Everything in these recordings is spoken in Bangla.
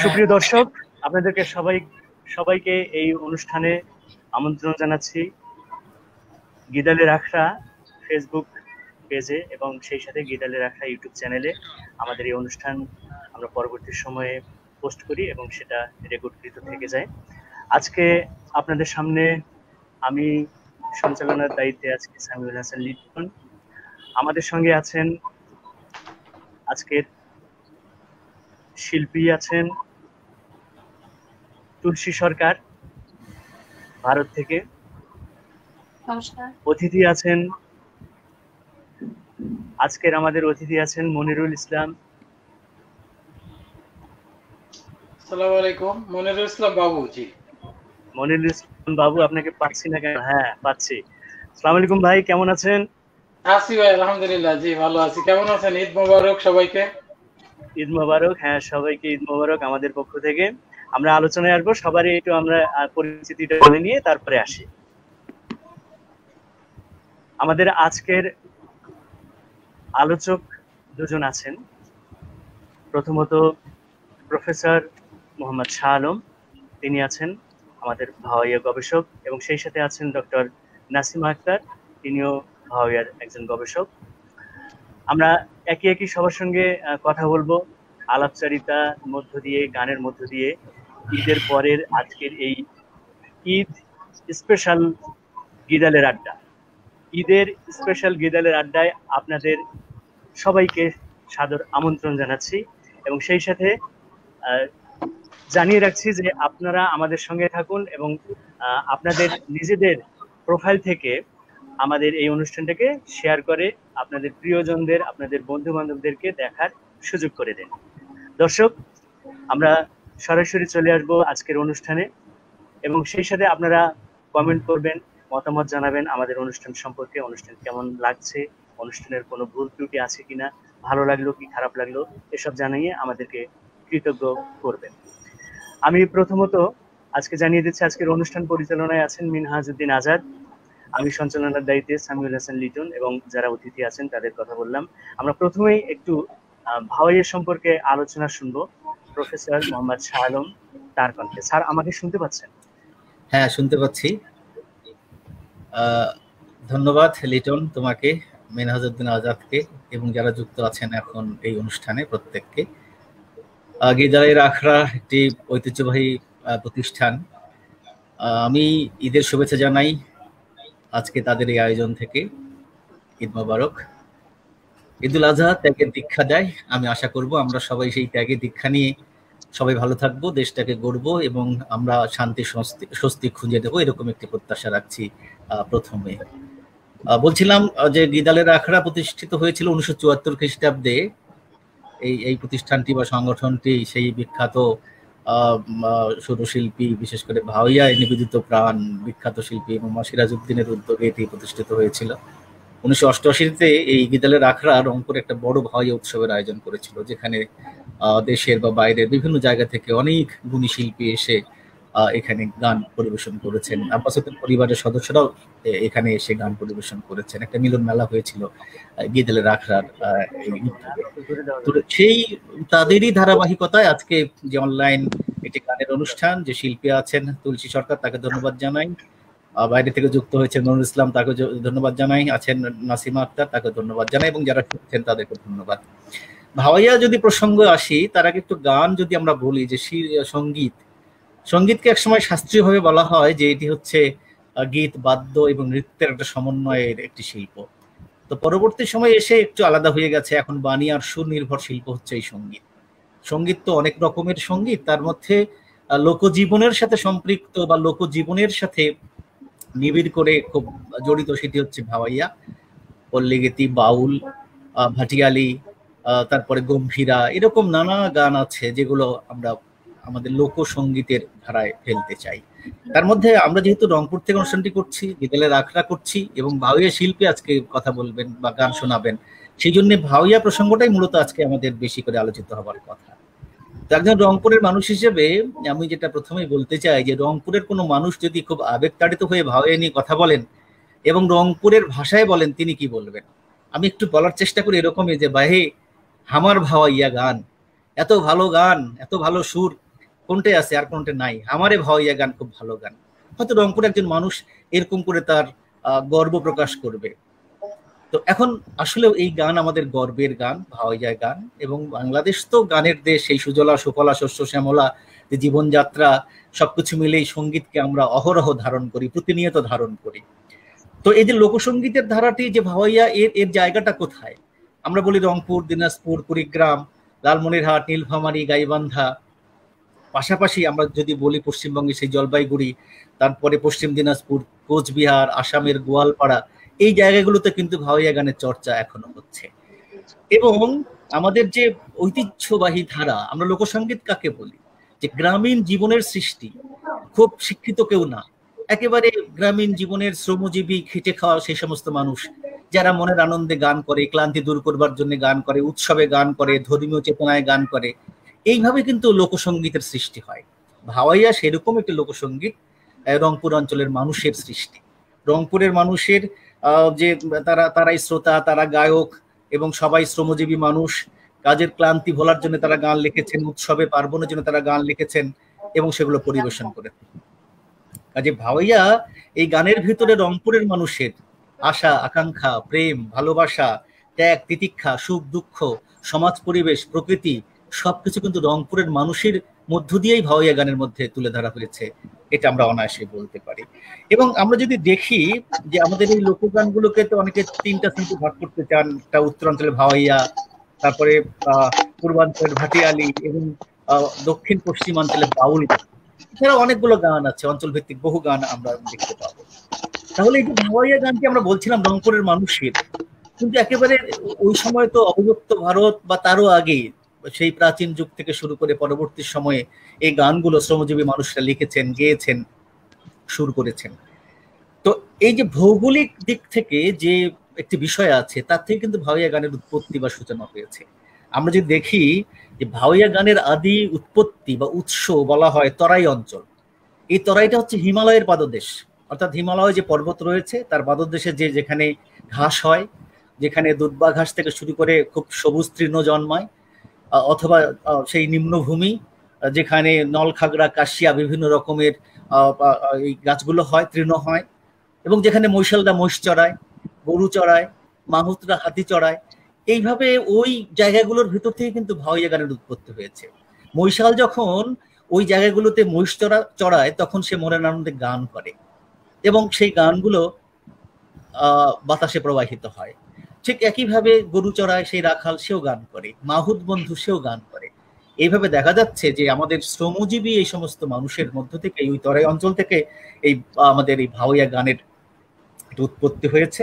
সুপ্রিয় দর্শক, আপনাদেরকে সবাইকে এই অনুষ্ঠানে আমন্ত্রণ জানাচ্ছি গিদালের আখড়া ফেসবুক পেজে এবং সেই সাথে গিদালের আখড়া ইউটিউব চ্যানেলে আমাদের এই অনুষ্ঠান আমরা পরবর্তী সময়ে পোস্ট করি এবং সেটা রেকর্ডকৃত থেকে যায়। আজকে আপনাদের সামনে আমি সঞ্চালনার দায়িত্বে আজকে সামিউল হাসান লিটন। আমাদের সঙ্গে আছেন আজকের শিল্পী আছেন তুলসী সরকার ভারত থেকে, অতিথি আছেন আজকের আমাদের অতিথি আছেন মনিরুল ইসলাম। আসসালামু আলাইকুম। মনিরুল ইসলাম বাবু। জি মনিরুল ইসলাম বাবু, আপনাকে পাচ্ছি না কেন? হ্যাঁ পাচ্ছি। আসসালামু আলাইকুম ভাই, কেমন আছেন? আছি ভাই, আলহামদুলিল্লাহ। জি ভালো আছি। কেমন আছেন? ঈদ মোবারক সবাইকে। ঈদ মোবারক। হ্যাঁ, সবাইকে ঈদ মোবারক আমাদের পক্ষ থেকে। আমরা আলোচনায় আসবো, সবারই একটু আমরা পরিচিতিটা বলে নিয়ে তারপরে আসি। আমাদের আজকের আলোচক দুজন আছেন। প্রথমত প্রফেসর মোহাম্মদ শাহ আলম, তিনি আছেন আমাদের ভাওয়াইয়া গবেষক, এবং সেই সাথে আছেন ডক্টর নাসিমা আক্তার, তিনিও ভাওয়াইয়ার একজন গবেষক। আমরা একই একই সবার সঙ্গে কথা বলবো, আলাপচারিতার মধ্য দিয়ে, গানের মধ্য দিয়ে ঈদের পরের আজকের এই ঈদ স্পেশাল গিদালের আড্ডা, ঈদের স্পেশাল গিদালের আড্ডায় আপনাদের সবাইকে সাদর আমন্ত্রণ জানাচ্ছি এবং সেই সাথে জানিয়ে রাখছি যে আপনারা আমাদের সঙ্গে থাকুন এবং আপনাদের নিজেদের প্রোফাইল থেকে আমাদের এই অনুষ্ঠানটাকে শেয়ার করে আপনাদের প্রিয়জনদের, আপনাদের বন্ধু বান্ধবদেরকে দেখার সুযোগ করে দেন। দর্শক, আমরা সরাসরি চলে আসব আজকের অনুষ্ঠানে এবং সেই সাথে আপনারা কমেন্ট করবেন, মতামত জানাবেন আমাদের অনুষ্ঠান সম্পর্কে, অনুষ্ঠান কেমন লাগছে, অনুষ্ঠানের কোনো ভুল ত্রুটি আছে কিনা, ভালো লাগলো কি খারাপ লাগলো, এসব জানিয়ে আমাদেরকে কৃতজ্ঞ করবেন। আমি প্রথমত আজকে জানিয়ে দিচ্ছি আজকের অনুষ্ঠান পরিচালনায় আছেন মিনহাজউদ্দিন আজাদ, আমি সঞ্চালনার দায়িত্বে সামিউল হাসান লিটন, এবং যারা অতিথি আছেন তাদের কথা বললাম। আমরা প্রথমেই একটু ভাওয়াইয়া সম্পর্কে আলোচনা শুনবো প্রফেসর মোহাম্মদ শাহ আলম তার কণ্ঠে। স্যার, আমাকে শুনতে পাচ্ছেন? হ্যাঁ, শুনতে পাচ্ছি। ধন্যবাদ লিটন, তোমাকে, মিনহাজউদ্দিন আজাদকে এবং যারা যুক্ত আছেন এখন এই অনুষ্ঠানে প্রত্যেককে। গিদালের আখড়া একটি ঐতিহ্যবাহী প্রতিষ্ঠান। আমি ঈদের শুভেচ্ছা জানাই আজকে তাদের এই আয়োজন থেকে। ঈদ মোবারক। ঈদুল আজহা ত্যাগের দীক্ষা দেয়। আমি আশা করব আমরা সবাই সেই ত্যাগের দীক্ষা নিয়ে সবাই ভালো থাকবো, দেশটাকে গড়বো এবং আমরা শান্তি স্বস্তি খুঁজে দেবো, এরকম একটি প্রত্যাশা রাখছি। প্রথমে বলছিলাম যে গিদালের আখড়া প্রতিষ্ঠিত হয়েছিল 1974 খ্রিস্টাব্দে। এই প্রতিষ্ঠানটি বা সংগঠনটি সেই বিখ্যাত সুরশিল্পী, বিশেষ করে ভাওয়াইয়া নিবেদিত প্রাণ বিখ্যাত শিল্পী মোহাম্মদ সিরাজউদ্দিনের উদ্যোগে এটি প্রতিষ্ঠিত হয়েছিল। 1988-তে এই গিদালের আখড়া রংপুরে একটা বড় ভাওয়াইয়া উৎসবের আয়োজন করেছিল, যেখানে দেশের বা বাইরের বিভিন্ন জায়গা থেকে অনেক গুণী শিল্পী এসে এখানে গান পরিবেশন করেছেন। আব্বাস হোসেন পরিবারের সদস্যরাও এখানে এসে গান পরিবেশন করেছেন। একটা মিলন মেলা হয়েছিল গিদালের আখড়ার। সেই তাদেরই ধারাবাহিকতায় আজকে যে অনলাইন একটি গানের অনুষ্ঠান, যে শিল্পী আছেন তুলসী সরকার, তাকে ধন্যবাদ জানাই। বাইরে থেকে যুক্ত হয়েছে নুরুল ইসলাম, তাকে ধন্যবাদ জানাই। আছেন নাসিমা আক্তার, তাকে ধন্যবাদ জানাই, এবং যারা শুনছেন তাদেরকে ধন্যবাদ। ভাওয়াইয়া যদি প্রসঙ্গ আসি, তার আগে একটু গান যদি আমরা বলি, যে সঙ্গীতকে একসময় শাস্ত্রীয়ভাবে বলা হয় যে এটি হচ্ছে গীত, বাদ্য এবং নৃত্যের একটা সমন্বয়ের একটি শিল্প। তো পরবর্তী সময়ে এসে একটু আলাদা হয়ে গেছে। এখন বাণী আর সুর নির্ভর শিল্প হচ্ছে এই সঙ্গীত। সঙ্গীত তো অনেক রকমের সঙ্গীত, তার মধ্যে লোকজীবনের সাথে সম্পৃক্ত বা লোকজীবনের সাথে নিবিড় করে খুব জড়িত সেটি হচ্ছে ভাওয়াইয়া। পল্লীগীতি, বাউল, ভাটিয়ালি, তারপরে গম্ভীরা, এরকম নানা গান আছে যেগুলো আমরা আমাদের লোকসঙ্গীতের ধারায় ফেলতে চাই। তার মধ্যে আমরা যেহেতু রংপুর থেকে অনুষ্ঠানটি করছি, গিদালের আখড়া করছি এবং ভাওয়াইয়া শিল্পী আজকে কথা বলবেন বা গান শোনাবেন, সেই জন্য ভাওয়াইয়া প্রসঙ্গটাই মূলত আজকে আমাদের বেশি করে আলোচিত হবার কথা। তো একজন রংপুরের মানুষ হিসেবে আমি যেটা প্রথমেই বলতে চাই, যে রংপুরের কোনো মানুষ যদি খুব আবেগতাড়িত হয়ে ভাওয়াইয়া নিয়ে কথা বলেন এবং রংপুরের ভাষায় বলেন, তিনি কি বলবেন? আমি একটু বলার চেষ্টা করি এরকমই, যে বাহে আমার ভাওয়াইয়া গান, এত ভালো গান, এত ভালো সুর, কোনটাই আছে আর কোনটা নাই, আমারে ভাওয়াইয়া গান খুব ভালো গান। হয়তো রংপুর একজন মানুষ এরকম করে তার গর্ব প্রকাশ করবে। তো এখন আসলে এই গান আমাদের গর্বের গান, ভাওয়াইয়া গান, এবং বাংলাদেশ তো গানের দেশ, এই সুজলা সুফলা শস্য শ্যামলা যে জীবনযাত্রা, সবকিছু মিলেই সঙ্গীতকে আমরা অহরহ ধারণ করি, প্রতিনিয়ত ধারণ করি। তো এই যে লোকসঙ্গীতের ধারাটি যে ভাওয়াইয়া, এর জায়গাটা কোথায়? আমরা বলি রংপুর, দিনাজপুর, কুড়িগ্রাম, লালমনিরহাট, নীলফামারী, গাইবান্ধা, পাশাপাশি আমরা যদি বলি পশ্চিমবঙ্গে সেই জলপাইগুড়ি, তারপরে পশ্চিম দিনাজপুর, কোচবিহার, আসামের গোয়ালপাড়া, এই জায়গাগুলোতে কিন্তু ভাওয়াইয়া গানের চর্চা এখনো হচ্ছে। এবং আমাদের যে ঐতিহ্যবাহী ধারা, আমরা লোকসঙ্গীত কাকে বলি? যে গ্রামীণ জীবনের সৃষ্টি, খুব শিক্ষিত কেউ না, একেবারে গ্রামীণ জীবনের শ্রমজীবী, খেটে খাওয়া সেই সমস্ত মানুষ যারা মনের আনন্দে গান করে, ক্লান্তি দূর করবার জন্য গান করে, উৎসবে গান করে, ধর্মীয় চেতনায় গান করে, এইভাবে কিন্তু লোকসঙ্গীতের সৃষ্টি হয়। ভাওয়াইয়া সেরকম একটি লোকসঙ্গীত, রংপুর অঞ্চলের মানুষের সৃষ্টি। রংপুরের মানুষের যে তারাই শ্রোতা, তারা গায়ক, এবং সবাই শ্রমজীবী মানুষ, কাজের ক্লান্তি ভোলার জন্য তারা গান লিখেছেন, উৎসবে পার্বণের জন্য তারা গান লিখেছেন এবং সেগুলো পরিবেশন করে। কাজে ভাওয়াইয়া এই গানের ভিতরে রংপুরের মানুষের আশা, আকাঙ্ক্ষা, প্রেম, ভালোবাসা, ত্যাগ, তিতিক্ষা, সুখ দুঃখ, সমাজ পরিবেশ, প্রকৃতি, সবকিছু কিন্তু রংপুরের মানুষের মধ্য দিয়েই ভাওয়াইয়া গানের মধ্যে তুলে ধরা হয়েছে, এটা আমরা অনায়াসে বলতে পারি। এবং আমরা যদি দেখি যে আমাদের এই লোকগানগুলোকে তো অনেকে তিনটা শ্রেণীতে ভাগ করতে চান, একটা উত্তরাঞ্চলের ভাওয়াইয়া, তারপরে পূর্বাঞ্চলের ভাটিয়ালি, এবং দক্ষিণ পশ্চিমাঞ্চলের বাউল। এছাড়া অনেকগুলো গান আছে, অঞ্চল ভিত্তিক বহু গান আমরা দেখতে পাবো। তাহলে এই যে ভাওয়াইয়া গানটি আমরা বলছিলাম রংপুরের মানুষের, কিন্তু একেবারে ওই সময় তো অবিভক্ত ভারত বা তারও আগে, সেই প্রাচীন যুগ থেকে শুরু করে পরবর্তী সময়ে এই গানগুলো শ্রমজীবী মানুষরা লিখেছেন, গেয়েছেন, সুর করেছেন। তো এই যে ভৌগোলিক দিক থেকে যে একটি বিষয় আছে, তার থেকে কিন্তু ভাওয়াইয়া গানের উৎপত্তি বা সূচনা হয়েছে। আমরা যদি দেখি যে ভাওয়াইয়া গানের আদি উৎপত্তি বা উৎস বলা হয় তরাই অঞ্চল। এই তরাইটা হচ্ছে হিমালয়ের পাদদেশ, অর্থাৎ হিমালয় যে পর্বত রয়েছে তার পাদদেশে যেখানে ঘাস হয়, যেখানে দুর্বা ঘাস থেকে শুরু করে খুব সবুজ তৃণ জন্মায়, অথবা সেই নিম্নভূমি যেখানে নলখাগড়া, কাশিয়া, বিভিন্ন রকমের এই গাছগুলো হয়, তৃণ হয়, এবং যেখানে মহিষালরা মহিষ চড়ায়, গরু চড়ায়, মাহুতরা হাতি চড়ায়, এইভাবে ওই জায়গাগুলোর ভিতর থেকে কিন্তু ভাওয়াইয়া গানের উৎপত্তি হয়েছে। মহিষাল যখন ওই জায়গাগুলোতে মহিষ চড়ায় তখন সে মনের আনন্দে গান করে, এবং সেই গানগুলো বাতাসে প্রবাহিত হয়। ঠিক একইভাবে গরু চড়ায় সেই রাখাল, সেও গান করে, মাহুত বন্ধু সেও গান করে। এইভাবে দেখা যাচ্ছে যে আমাদের শ্রমজীবী এই সমস্ত মানুষের মধ্য থেকে, ওই তরাই অঞ্চল থেকে এই আমাদের এই ভাওয়াইয়া গানের উৎপত্তি হয়েছে।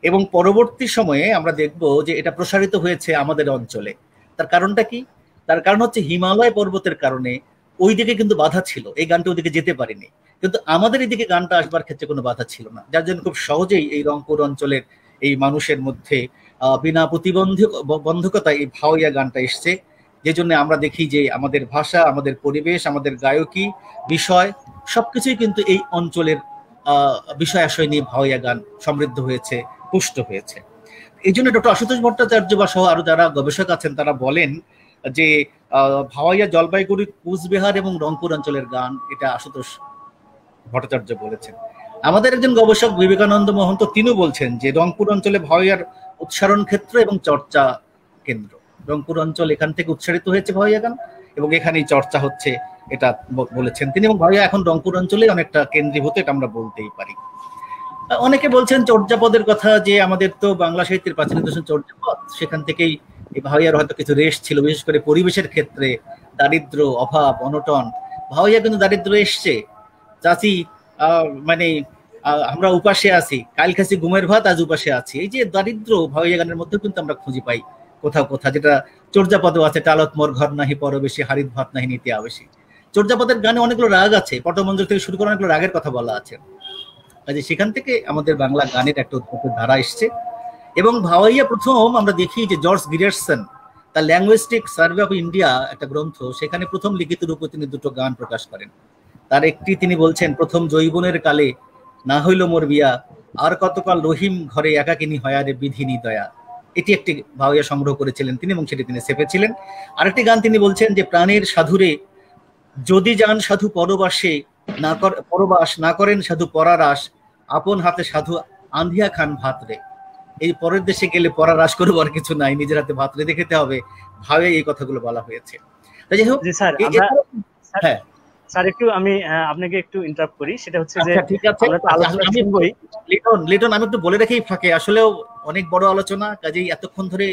এবং পরবর্তী সময়ে আমরা দেখব যে এটা প্রসারিত হয়েছে আমাদের অঞ্চলে। তার কারণটা কি? তার কারণ হচ্ছে হিমালয় পর্বতের কারণে ওই দিকে কিন্তু বাধা ছিল, এই গানটা ওইদিকে যেতে পারেনি, কিন্তু আমাদের এদিকে গানটা আসবার ক্ষেত্রে কোনো বাধা ছিল না, যার জন্য খুব সহজেই এই রংপুর অঞ্চলের এই মানুষের মধ্যে বিনা প্রতিবন্ধকতায় এই ভাওয়াইয়া গানটা এসছে। যে জন্য আমরা দেখি যে আমাদের ভাষা, আমাদের পরিবেশ, আমাদের গায়কী, বিষয় সবকিছুই কিন্তু এই অঞ্চলের বিষয় আশয় নিয়ে ভাওয়াইয়া গান সমৃদ্ধ হয়েছে, পুষ্ট হয়েছে। এই জন্য ডক্টর আশুতোষ ভট্টাচার্য বা সহ আরো যারা গবেষক আছেন তারা বলেন যে ভাওয়াইয়া জলপাইগুড়ি, কুচবিহার এবং রংপুর অঞ্চলের গান, এটা আশুতোষ ভট্টাচার্য বলেছেন। আমাদের একজন গবেষক বিবেকানন্দ মহন্ত তিনিও বলছেন যে রংপুর অঞ্চলে ভাওয়াইয়ার উচ্চারণ ক্ষেত্র এবং চর্চা কেন্দ্র। রংপুর অঞ্চল, এখান থেকে উচ্চারিত হয়েছে ভাওয়াইয়া গান এবং এখানেই চর্চা হচ্ছে, এটা বলেছেন তিনি। এবং ভাওয়াইয়া এখন রংপুর অঞ্চলে অনেকটা কেন্দ্রীভূত, এটা আমরা বলতেই পারি। অনেকে বলছেন চর্যাপদের কথা, যে আমাদের তো বাংলা সাহিত্যের প্রাচীন নিদর্শন চর্যাপদ, সেখান থেকেই এই ভাওয়াইয়ার হয়তো কিছু রেশ ছিল, বিশেষ করে পরিবেশের ক্ষেত্রে, দারিদ্র, অভাব, অনটন। ভাওয়াইয়া কিন্তু দারিদ্র এসছে, চাচি মানে আমরা উপাসে আছি, কাল খাসি ঘুমের ভাত, আজ উপাসে আছি, এই যে দারিদ্র ভাওয়াইয়া গানের মধ্যে কিন্তু আমরা খুঁজে পাই কোথাও কোথাও, যেটা চর্যাপদও আছে, টালত মোর ঘর নাহি পরবেশী, হারিত ভাত নাহি নীতি আবেশী। চর্যাপদের গানে অনেকগুলো রাগ আছে, পটমঞ্জুর থেকে শুরু করে অনেকগুলো রাগের কথা বলা আছে। কাজে সেখান থেকে আমাদের বাংলা গানের একটা উৎপত্তির ধারা এসছে। এবং ভাওয়াইয়া প্রথম আমরা দেখি যে জর্জ গিডারসন তার ল্যাঙ্গুইস্টিক সার্ভে অফ ইন্ডিয়া একটা গ্রন্থ, সেখানে প্রথম লিখিত রূপে তিনি দুটো গান প্রকাশ করেন। তার একটি তিনি বলছেন, প্রথম জৈবনের কালে না হইল মোর বিয়া, আর কতকাল রহিম ঘরে একাকিনী হয়ারে বিধিনি দয়া। এটি একটি ভাওয়াইয়া সংগ্রহ করেছিলেন তিনি এবং সেটি তিনি ছেপেছিলেন। আরেকটি গান তিনি বলছেন যে প্রাণের সাধুরে যদি যান সাধু পরবাসে, পরবাস না করেন সাধু পরারাস, আপন হাতে সাধু আন্ধিয়া খান ভাত রে। এই পরের দেশে গেলে পরারাস করবো আর কিছু নাই, নিজের হাতে ভাত রেঁধে খেতে হবে, ভাবে এই কথাগুলো বলা হয়েছে। তাই যাই হোক, জি স্যার, হ্যাঁ স্যার একটু আমি আপনাকে একটু ইন্টারাপ্ট করি, সেটা হচ্ছে যে ঠিক আছে, আমরা তো আলোচনা শুনবই। লিটন আমি একটু বলে রেখেই ফাঁকে, আসলেও অনেক বড় আলোচনা, কাজেই এতক্ষণ ধরে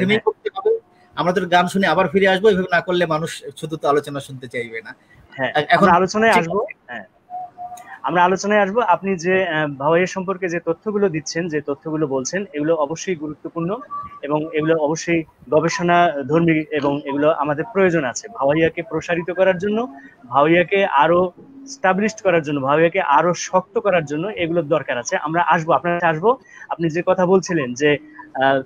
থেমেই করতে হবে। আমরা তো গান শুনে আবার ফিরে আসবো, এভাবে না করলে মানুষ শুধু তো আলোচনা শুনতে চাইবে না। হ্যাঁ, এখন আলোচনায় আসবো। হ্যাঁ, আমরা আলোচনায় আসবো। আপনি যে ভাওয়াইয়া সম্পর্কে যে তথ্যগুলো দিচ্ছেন, যে তথ্যগুলো বলছেন, এগুলো অবশ্যই গুরুত্বপূর্ণ এবং এগুলো অবশ্যই গবেষণা ধর্মী এবং এগুলো আমাদের প্রয়োজন আছে ভাওয়াইয়াকে প্রসারিত করার জন্য, ভাওয়াইয়াকে আরো স্টাবলিশড করার জন্য, ভাওয়াইয়াকে আরো শক্ত করার জন্য এগুলোর দরকার আছে। আমরা আসবো, আপনার কাছে আসবো। আপনি যে কথা বলছিলেন যে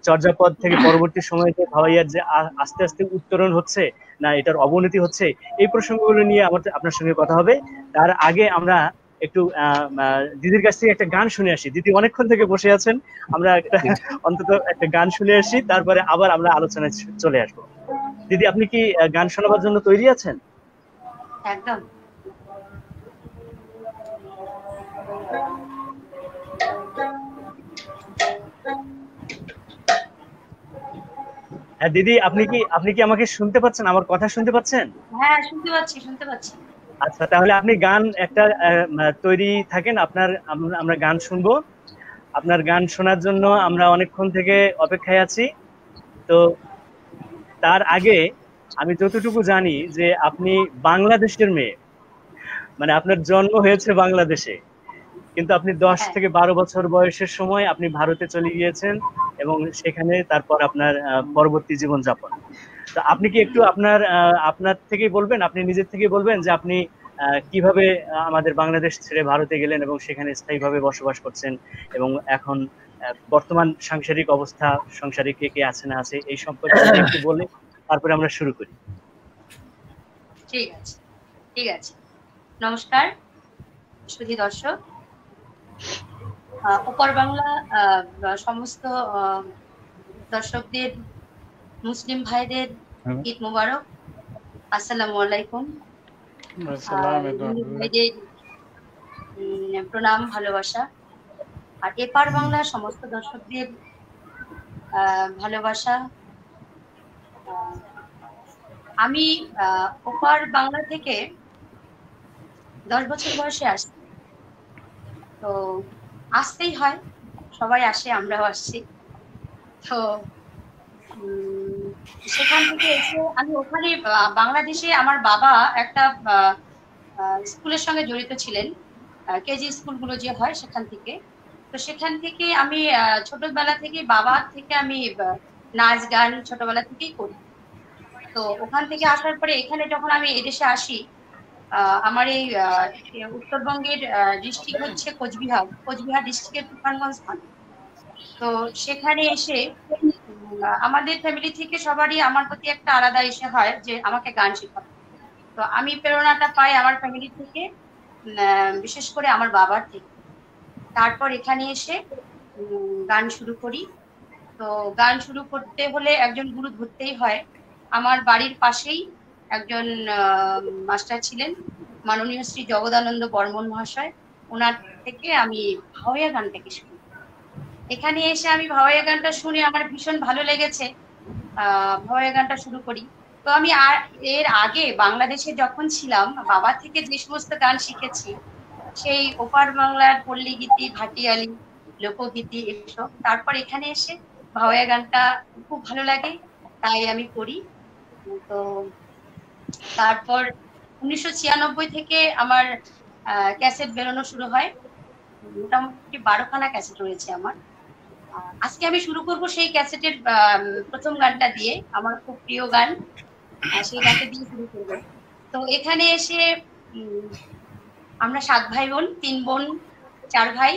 চর্যাপদ থেকে পরবর্তী সময়তে ভাওয়াইয়ার যে আস্তে আস্তে উত্তরণ হচ্ছে না এটার অবনতি হচ্ছে, এই প্রসঙ্গগুলো নিয়ে আমাদের আপনার সঙ্গে কথা হবে। তার আগে আমরা একটু দিদির কাছ থেকে একটা গান শুনে আসি। দিদি অনেকক্ষণ থেকে বসে আছেন, আমরা একটা অন্তত একটা গান শুনে আসি, তারপরে আবার আমরা আলোচনায় চলে আসবো। দিদি, আপনি কি গান শোনাবার জন্য তৈরি আছেন? একদম। হ্যাঁ দিদি, আপনি কি আমাকে শুনতে পাচ্ছেন? আমার কথা শুনতে পাচ্ছেন? হ্যাঁ, শুনতে পাচ্ছি। আচ্ছা, তাহলে আপনি গান একটা তৈরি থাকেন, আমরা গান শুনবো। আপনার গান শোনার জন্য আমরা অনেকক্ষণ থেকে অপেক্ষায় আছি। তো তার আগে আমি যতটুকু জানি যে আপনি বাংলাদেশের মেয়ে, মানে আপনার জন্ম হয়েছে বাংলাদেশে, কিন্তু আপনি 10 থেকে 12 বছর বয়সের সময় আপনি ভারতে চলে গিয়েছেন এবং সেখানে তারপর আপনার পরবর্তী জীবনযাপন। তো আপনি কি একটু আপনার থেকেই বলবেন, আপনি নিজের থেকেই বলবেন যে আপনি কিভাবে আমাদের বাংলাদেশ ছেড়ে ভারতে গেলেন এবং সেখানে স্থায়ীভাবে বসবাস করছেন এবং এখন বর্তমান সাংসারিক অবস্থা, সংসারে কে কে আছে না আছে, এই সম্পর্কে একটু বলে তারপরে আমরা শুরু করি। ঠিক আছে। নমস্কার সুধী দর্শক, ওপার বাংলা সমস্ত দর্শকদের, মুসলিম ভাইদের ঈদ মোবারক, আসসালামু আলাইকুম। ভাইদের প্রণাম, ভালোবাসা। আর এপার বাংলা সমস্ত দর্শকদের ভালোবাসা। আমি ওপার বাংলা থেকে 10 বছর বয়সে আসছি, তো আসতেই হয়, সবাই আসে, আমরাও আসছি। তো সেখান থেকে এসে আমি ওখানে বাংলাদেশে আমার বাবা একটা স্কুলের সঙ্গে জড়িত ছিলেন, কেজি স্কুলগুলো যে হয় সেখান থেকে। তো সেখান থেকে আমি ছোটবেলা থেকে বাবার থেকে আমি নাচ গান ছোটবেলা থেকেই করি। তো ওখান থেকে আসার পরে এখানে যখন আমি এদেশে আসি, আমার এই উত্তরবঙ্গের ডিস্ট্রিক্ট হচ্ছে কোচবিহার ডিস্ট্রিক্টের তুফানগঞ্জ থানা। তো সেখানে এসে আমাদের ফ্যামিলি থেকে সবারই আমার প্রতি একটা আলাদা ইসে হয় যে আমাকে গান শেখাবে। তো আমি প্রেরণাটা পাই আমার ফ্যামিলি থেকে, বিশেষ করে আমার বাবার থেকে। তারপর এখানে এসে গান শুরু করি। তো গান শুরু করতে হলে একজন গুরু ধরতেই হয়। আমার বাড়ির পাশেই একজন মাস্টার ছিলেন, মাননীয় শ্রী জগদানন্দ বর্মন মহাশয়, ওনার থেকে আমি ভাওয়াইয়া গানটাকে শুনি। এখানে এসে আমি ভাওয়াইয়া গানটা শুনে আমার ভীষণ ভালো লেগেছে, ভাওয়াইয়া গানটা শুরু করি। তো আমি এর আগে বাংলাদেশে যখন ছিলাম বাবা থেকে যে সমস্ত গান শিখেছি, সেই ওপার বাংলার পল্লী গীতি, ভাটিয়ালি, লোকগীতি এসব, তারপর এখানে এসে ভাওয়াইয়া গানটা খুব ভালো লাগে, তাই আমি করি। তো তারপর 1996 থেকে আমার ক্যাসেট বেরোনো শুরু হয়, মোটামুটি 12খানা ক্যাসেট রয়েছে আমার। আজকে আমি শুরু করব সেই ক্যাসেটের প্রথম গানটা দিয়ে, আমার খুব প্রিয় গান, সেই গানটা দিয়ে শুরু করবো। তো এখানে এসে আমরা 7 ভাই বোন, 3 বোন 4 ভাই,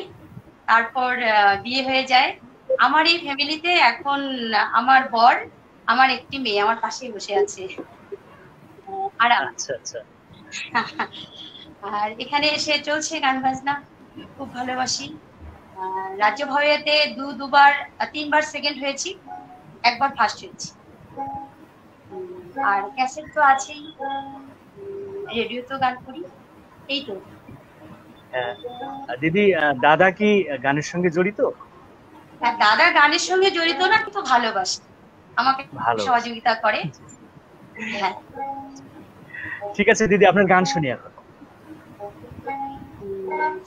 তারপর বিয়ে হয়ে যায়। আমার এই ফ্যামিলিতে এখন আমার বর, আমার একটি মেয়ে আমার পাশেই বসে আছে। আর এখানে এসে চলছে গান বাজনা, খুব ভালোবাসি। রাজ্য ভাওয়াইয়াতে 3বার সেকেন্ড হয়েছি, 1বার ফার্স্ট হয়েছি। আর ক্যাসেট তো আছেই, রেডিওতেও গান করি, এই তো। হ্যাঁ, দিদি দাদা কি গানের সঙ্গে জড়িত? হ্যাঁ, দাদা গানের সঙ্গে জড়িত না, কিন্তু ভালোবাসে, আমাকে ভালো, সহযোগিতা করে। হ্যাঁ, ঠিক আছে দিদি, আপনার গান শুনি এখন।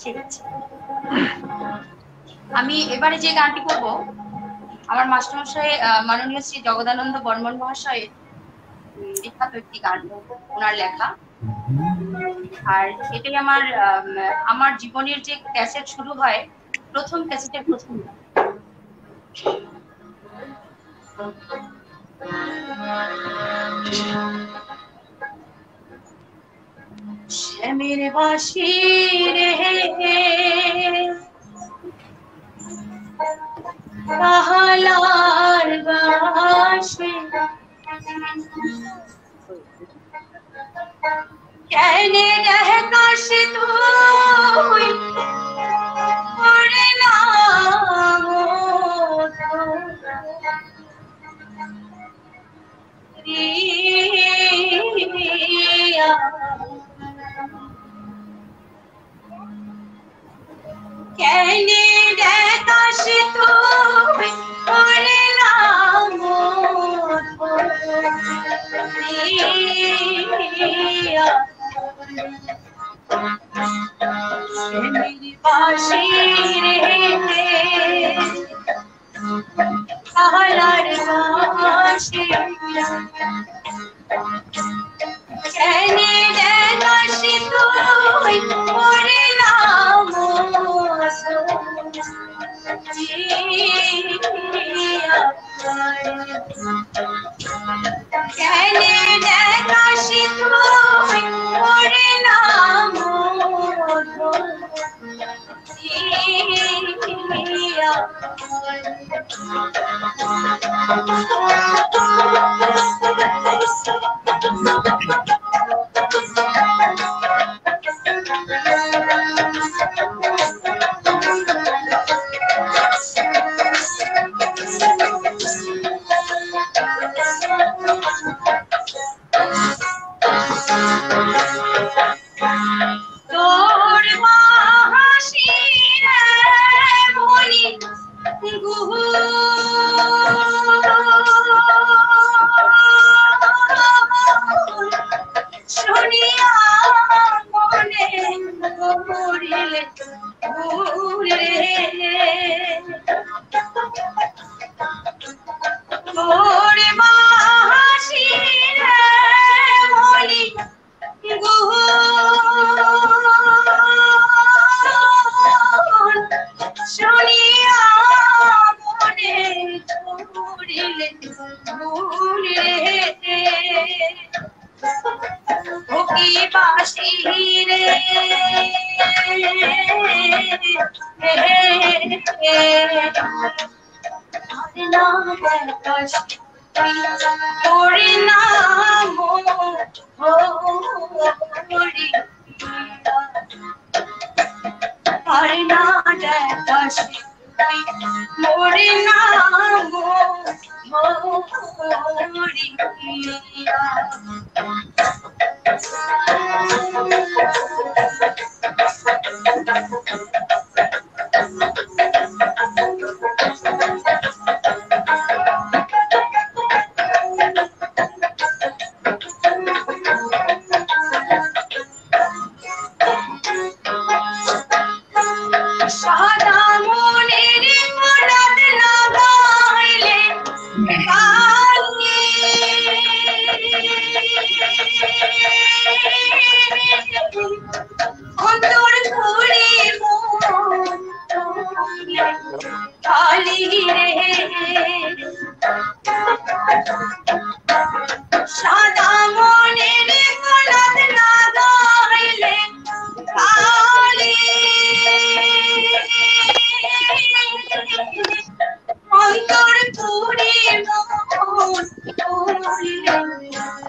ঠিক আছে। আমি এবারে যে গানটি করব, আমার মাস্টারমশাই মাননীয় শ্রী জগদানন্দ বর্মন মহাশয়ের বিখ্যাত একটি গান, ওনার লেখা। আর এটাই আমার জীবনের যে ক্যাসেট শুরু হয়, প্রথম ক্যাসেটের প্রথম গান। শ্যামের বাঁশি রে কাহালার বাঁশি, কেনে দেখাস তুই ওরে নাম রিয়া, কেনে দেখাস তুই ওরে নাম রিয়া, শ্যামের বাঁশি রে কাহালার বাঁশি, কেনে দেখাস তুই ওরে নাম রিয়া, কেনে দেখাস তুই ওরে নাম রিয়া, তোর বাঁশি রে মনি গুহু, শুনিয়া মনে করিলে ঘুরে, তোর বাঁশি রে মনি গুহু, শুনিয়া মনে করিলে ঘুরে, কি বাঁশি রে তোর নাম হরি, আর না দেখাস মোর নাম হরি, সাদা মনের মুরাদ লাগাইলে কালি, অন্তর খুলে মন খালি রে, সাদা মনের মুরাদ লাগাইলে কালি, অন্তর পুরে মন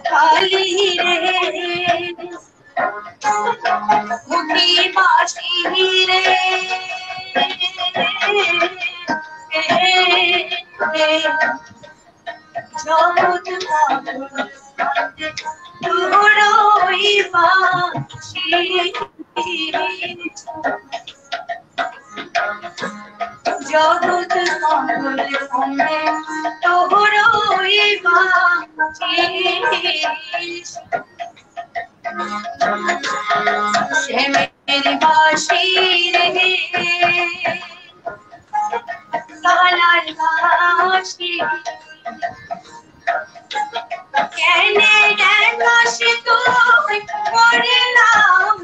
খালি রে, মুখি বাঁশি রে জগৎ তোর জগৎ মঙ্গল কমে তোহরই বাঁচি শ্যামের বাঁশি রে কালার বাঁশি কেনে বাঁশি তুই পড়লাম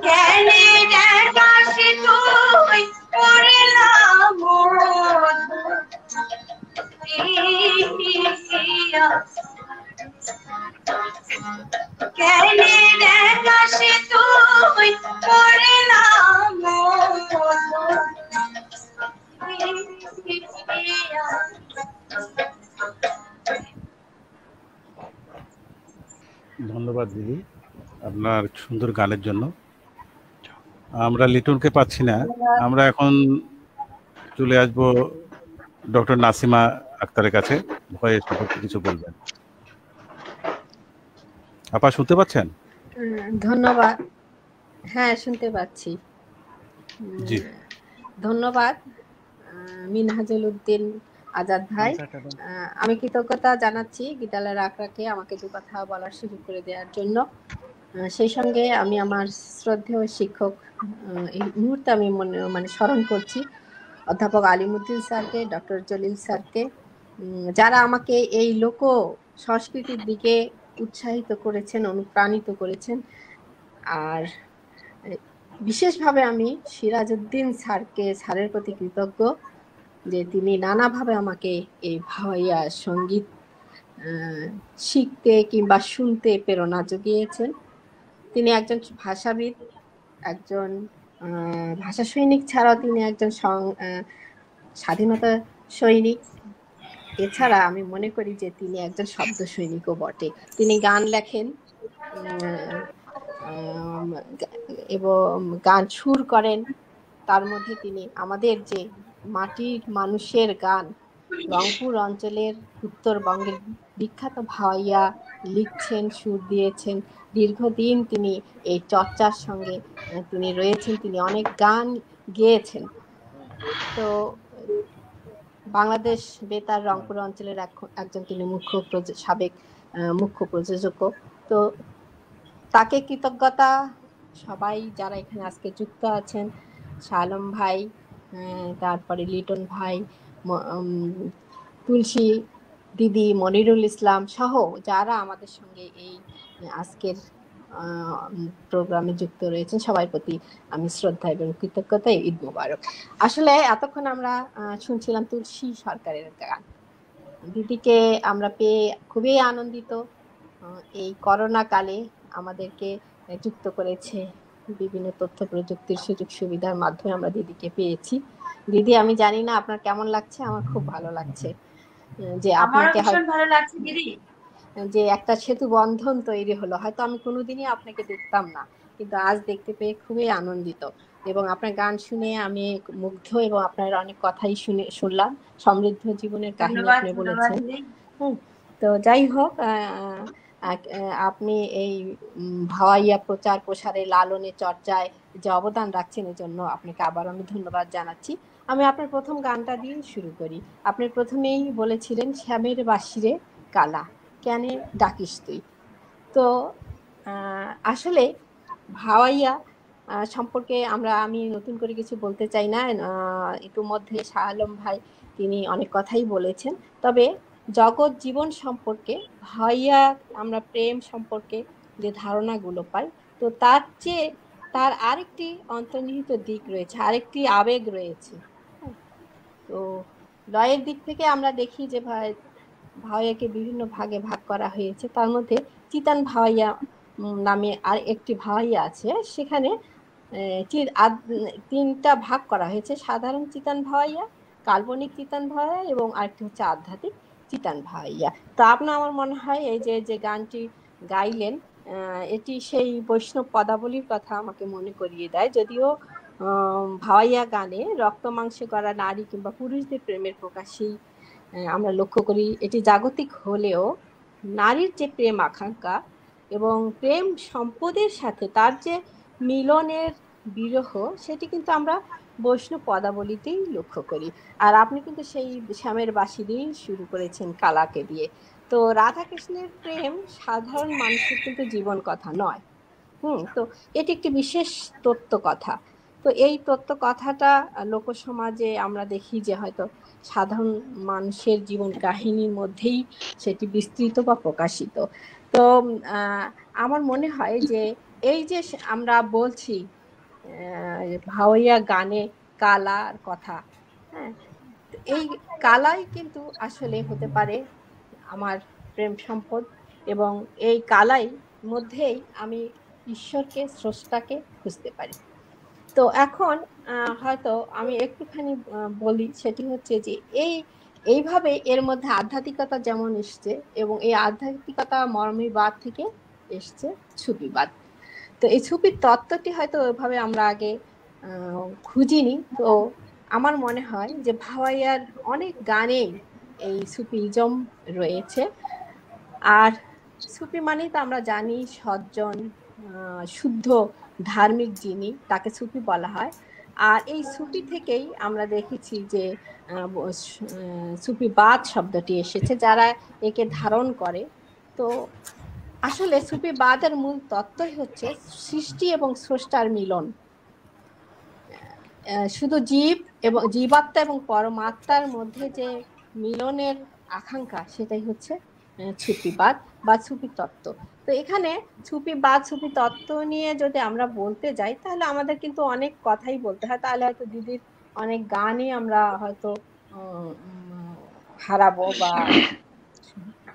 কেনে বাঁশি তুই পড়লাম কেনে বাঁশি তুই পড়লাম ধন্যবাদ দিদি আপনার সুন্দর গানের জন্য। আমরা লিটনকে পাচ্ছি না, আমরা এখন চলে আসবো ডক্টর নাসিমা আক্তারের কাছে, ভয়ের সম্পর্কে কিছু বলবেন। আপা শুনতে পাচ্ছেন? ধন্যবাদ, হ্যাঁ শুনতে পাচ্ছি। জি ধন্যবাদ মিনহাজুল উদ্দিন আজাদ ভাই। আমি কৃতজ্ঞতা জানাচ্ছি বিদ্যালয়ের আকরাকে আমাকে দু কথা বলার সুযোগ করে দেওয়ার জন্য। সেই সঙ্গে আমি আমার শ্রদ্ধেয় শিক্ষক এই মুহূর্তে আমি মানে স্মরণ করছি অধ্যাপক আলিমুদ্দিন স্যারকে, ডক্টর জলিল স্যারকে, যারা আমাকে এই লোক সংস্কৃতির দিকে উৎসাহিত করেছেন, অনুপ্রাণিত করেছেন। আর বিশেষভাবে আমি সিরাজউদ্দিন স্যারের প্রতি কৃতজ্ঞ যে তিনি নানাভাবে আমাকে এই ভাওয়াইয়া সঙ্গীত শিখতে কিংবা শুনতে প্রেরণা জুগিয়েছেন। তিনি একজন ভাষাবিদ, একজন ভাষা সৈনিক ছাড়াও তিনি একজন স্বাধীনতা সৈনিক। এছাড়া আমি মনে করি যে তিনি একজন শব্দ সৈনিকও বটে। তিনি গান লেখেন এবং গান সুর করেন। তার মধ্যে তিনি আমাদের যে মাটির মানুষের গান, রংপুর অঞ্চলের উত্তরবঙ্গের বিখ্যাত ভাওয়াইয়া লিখছেন, সুর দিয়েছেন। দীর্ঘদিন তিনি এই চর্চার সঙ্গে তিনি রয়েছেন, তিনি অনেক গান গেয়েছেন। তো বাংলাদেশ বেতার রংপুর অঞ্চলের একজন তিনি সাবেক মুখ্য প্রযোজক। তো তাকে কৃতজ্ঞতা সবাই যারা এখানে আজকে যুক্ত আছেন, শাহ আলম ভাই, তারপরে লিটন ভাই, তুলসী দিদি, মনিরুল ইসলাম সহ যারা আমাদের সঙ্গে এই আজকের প্রোগ্রামে যুক্ত রয়েছেন, সবার প্রতি আমি শ্রদ্ধা এবং কৃতজ্ঞতা। ঈদ মোবারক। আসলে এতক্ষণ আমরা শুনছিলাম তুলসী সরকারের গান। দিদিকে আমরা পেয়ে খুবই আনন্দিত। এই করোনা কালে আমাদেরকে যুক্ত করেছে বিভিন্ন তথ্য প্রযুক্তির সুযোগ সুবিধার মাধ্যমে আমরা দিদিকে পেয়েছি। দিদি আমি জানি না আপনার কেমন লাগছে, আমার খুব ভালো লাগছে যে আপনাকে ভালো লাগছে দিদি, যে একটা সেতু বন্ধন তৈরি হলো। হয়তো আমি কোনোদিনই আপনাকে দেখতাম না, কিন্তু আজ দেখতে পেয়ে খুবই আনন্দিত এবং আপনার গান শুনে আমি মুগ্ধ এবং আপনার অনেক কথাই শুনলাম। সমৃদ্ধ জীবনের কাহিনী আপনি বলেছেন। তো যাই হোক, আপনি এই ভাওয়াইয়া প্রচার প্রসারে, লালনে, চর্চায় যে অবদান রাখছেন এর জন্য আপনাকে আবার আমি ধন্যবাদ জানাচ্ছি। আমি আপনার প্রথম গানটা দিয়ে শুরু করি। আপনি প্রথমেই বলেছিলেন শ্যামের বাঁশিরে কালা কেনে ডাকিস তুই। তো আসলে ভাওয়াইয়া সম্পর্কে আমি নতুন করে কিছু বলতে চাই না। ইতিমধ্যে শাহ আলম ভাই তিনি অনেক কথাই বলেছেন। তবে জগৎ জীবন সম্পর্কে, ভাওয়াইয়া আমরা প্রেম সম্পর্কে যে ধারণাগুলো পাই, তো তার আরেকটি অন্তর্নিহিত দিক রয়েছে, আরেকটি আবেগ রয়েছে। তো লয়ের দিক থেকে আমরা দেখি যে ভাওয়াইয়াকে বিভিন্ন ভাগে ভাগ করা হয়েছে। তার মধ্যে চিতান ভাওয়াইয়া নামে আর একটি ভাওয়াইয়া আছে, সেখানে তিনটা ভাগ করা হয়েছে: সাধারণ চিতান ভাওয়াইয়া, কাল্পনিক চিতান ভাওয়াইয়া এবং আরেকটি হচ্ছে আধ্যাত্মিক চিতান ভাওয়াইয়া। তো আমার মনে হয় এই যে গানটি গাইলেন, এটি সেই বৈষ্ণব পদাবলীর কথা আমাকে মনে করিয়ে দেয়। যদিও ভাওয়াইয়া গানে রক্ত মাংসে করা নারী কিংবা পুরুষদের প্রেমের প্রকাশই আমরা লক্ষ্য করি। এটি জাগতিক হলেও নারীর যে প্রেম আকাঙ্ক্ষা এবং প্রেম সম্পদের সাথে তার যে মিলনের বিরহ, সেটি কিন্তু আমরা বৈষ্ণব পদাবলিতেই লক্ষ্য করি। আর আপনি কিন্তু সেই শ্যামের বাঁশি দিয়েই শুরু করেছেন কালাকে দিয়ে। তো রাধা কৃষ্ণের প্রেম সাধারণ মানুষের কিন্তু জীবন কথা নয়। তো এটি একটি বিশেষ তত্ত্ব কথা। তো এই তত্ত্ব কথাটা লোকসমাজে আমরা দেখি যে হয়তো সাধারণ মানুষের জীবন কাহিনীর মধ্যেই সেটি বিস্তৃত বা প্রকাশিত। তো আমার মনে হয় যে এই যে আমরা বলছি ভাওয়াইয়া গানে কালার কথা, হ্যাঁ, এই কালাই কিন্তু আসলে হতে পারে আমার প্রেম সম্পদ, এবং এই কালাই মধ্যেই আমি ঈশ্বরকে, স্রষ্টাকে খুঁজতে পারি। তো এখন হয়তো আমি একটুখানি বলি, সেটি হচ্ছে যে এইভাবে এর মধ্যে আধ্যাত্মিকতা যেমন এসছে, এবং এই আধ্যাত্মিকতা মরমীবাদ থেকে এসছে সুফিবাদ। তো এই সুফির তত্ত্বটি হয়তো ওইভাবে আমরা আগে খুঁজিনি। তো আমার মনে হয় যে ভাওয়াইয়ার অনেক গানেই এই সুফিজম রয়েছে। আর সুফি মানেই তো আমরা জানি সজ্জন, শুদ্ধ, ধার্মিক যিনি, তাকে সুফি বলা হয়। আর এই সুফি থেকেই আমরা দেখেছি যে সুফিবাদ শব্দটি এসেছে, যারা একে ধারণ করে। তো আসলে সুফিবাদের মূল তত্ত্বই হচ্ছে সৃষ্টি এবং স্রষ্টার মিলন। শুধু জীব এবং জীবাত্মা এবং পরমাত্মার মধ্যে যে মিলনের আকাঙ্ক্ষা, সেটাই হচ্ছে সুফিবাদ বা সুফি তত্ত্ব। তো এখানে সুফিবাদ, সুফি তত্ত্ব নিয়ে যদি আমরা বলতে যাই, তাহলে আমাদের কিন্তু অনেক কথাই বলতে হয়। তাহলে হয়তো দিদির অনেক গানই আমরা হয়তো হারাবো বা।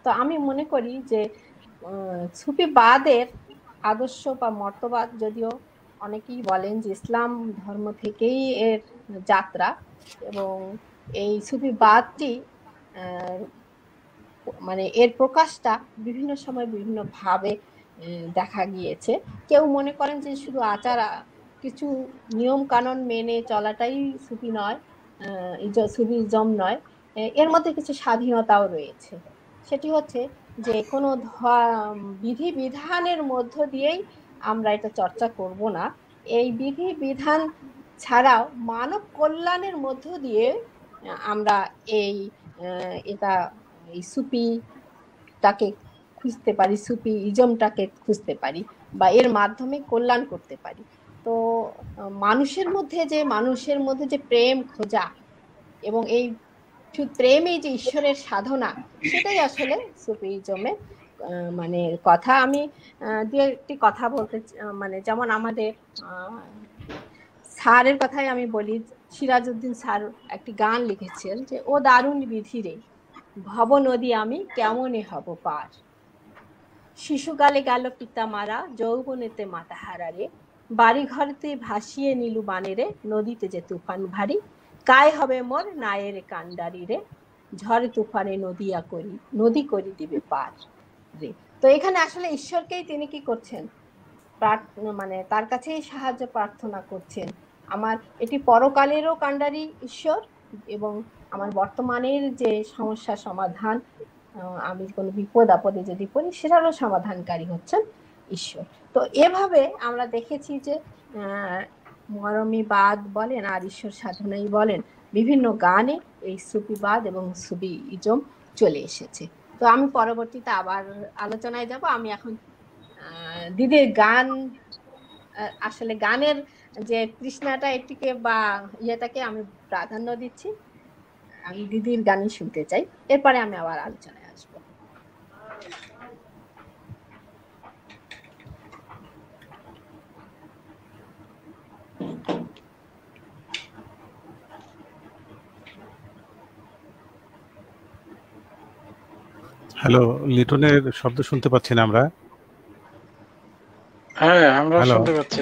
তো আমি মনে করি যে সুফিবাদের আদর্শ বা মতবাদ, যদিও অনেকেই বলেন যে ইসলাম ধর্ম থেকেই এর যাত্রা, এবং এই সুফিবাদটি মানে এর প্রকাশটা বিভিন্ন সময় বিভিন্ন ভাবে দেখা গিয়েছে। কেউ মনে করেন যে শুধু আচার, কিছু নিয়ম কানুন মেনে চলাটাই সুফি নয়, সুফিজম নয়, এর মধ্যে কিছু স্বাধীনতাও রয়েছে। সেটি হচ্ছে যে কোনো বিধি বিধানের মধ্য দিয়েই আমরা এটা চর্চা করব না। এই বিধি বিধান ছাড়াও মানব কল্যাণের মধ্য দিয়ে আমরা এটা এই সুফিটাকে খুঁজতে পারি, সুফি ইজমটাকে খুঁজতে পারি, বা এর মাধ্যমে কল্যাণ করতে পারি। তো মানুষের মধ্যে যে প্রেম খোঁজা এবং এই প্রেমে যে ঈশ্বরের সাধনা, সেটাই আসলে সুফিজমের মানে কথা। আমি দু একটি কথা বলতে, মানে যেমন আমাদের স্যারের কথাই আমি বলি। সিরাজউদ্দিন স্যার একটি গান লিখেছেন যে ও দারুণ বিধিরে ভব নদী আমি কেমনে হব পার, শিশুকালে গেল পিতা মারা যৌবনেতে মাতা হারারে, বাড়ি ঘরেতে ভাসিয়ে নিলু বানেরে, নদীতে যে তুফান ভারী, কায় হবে মোর নায়ের কান্ডারি রে, ঝড় তুফানে নদী করি দিবে পার রে। তো এখানে আসলে ঈশ্বরকেই তিনি কি করছেন, মানে তার কাছেই সাহায্য প্রার্থনা করছেন। আমার এটি পরকালেরও কান্ডারি ঈশ্বর, এবং আমার বর্তমানের যে সমস্যা সমাধান, আমি কোনো বিপদ আপদে যদি পড়ি, সেটারও সমাধানকারী হচ্ছেন ঈশ্বর। তো এভাবে আমরা দেখেছি যে মরমীবাদ বলেন আর ঈশ্বর সাধনাই বলেন, বিভিন্ন গানে এই সুফিবাদ এবং সুফিজম চলে এসেছে। তো আমি পরবর্তীতে আবার আলোচনায় যাব। আমি এখন দিদির গান, আসলে গানের যে তৃষ্ণাটা, এটিকে বা ইয়েটাকে আমি প্রাধান্য দিচ্ছি। আমি দিদির গানই শুনতে চাই, এরপরে আমি আবার আলোচনায় আসবো। হ্যালো, লিটনের শব্দ শুনতে পাচ্ছি না আমরা। হ্যাঁ, আমরা শুনতে পাচ্ছি।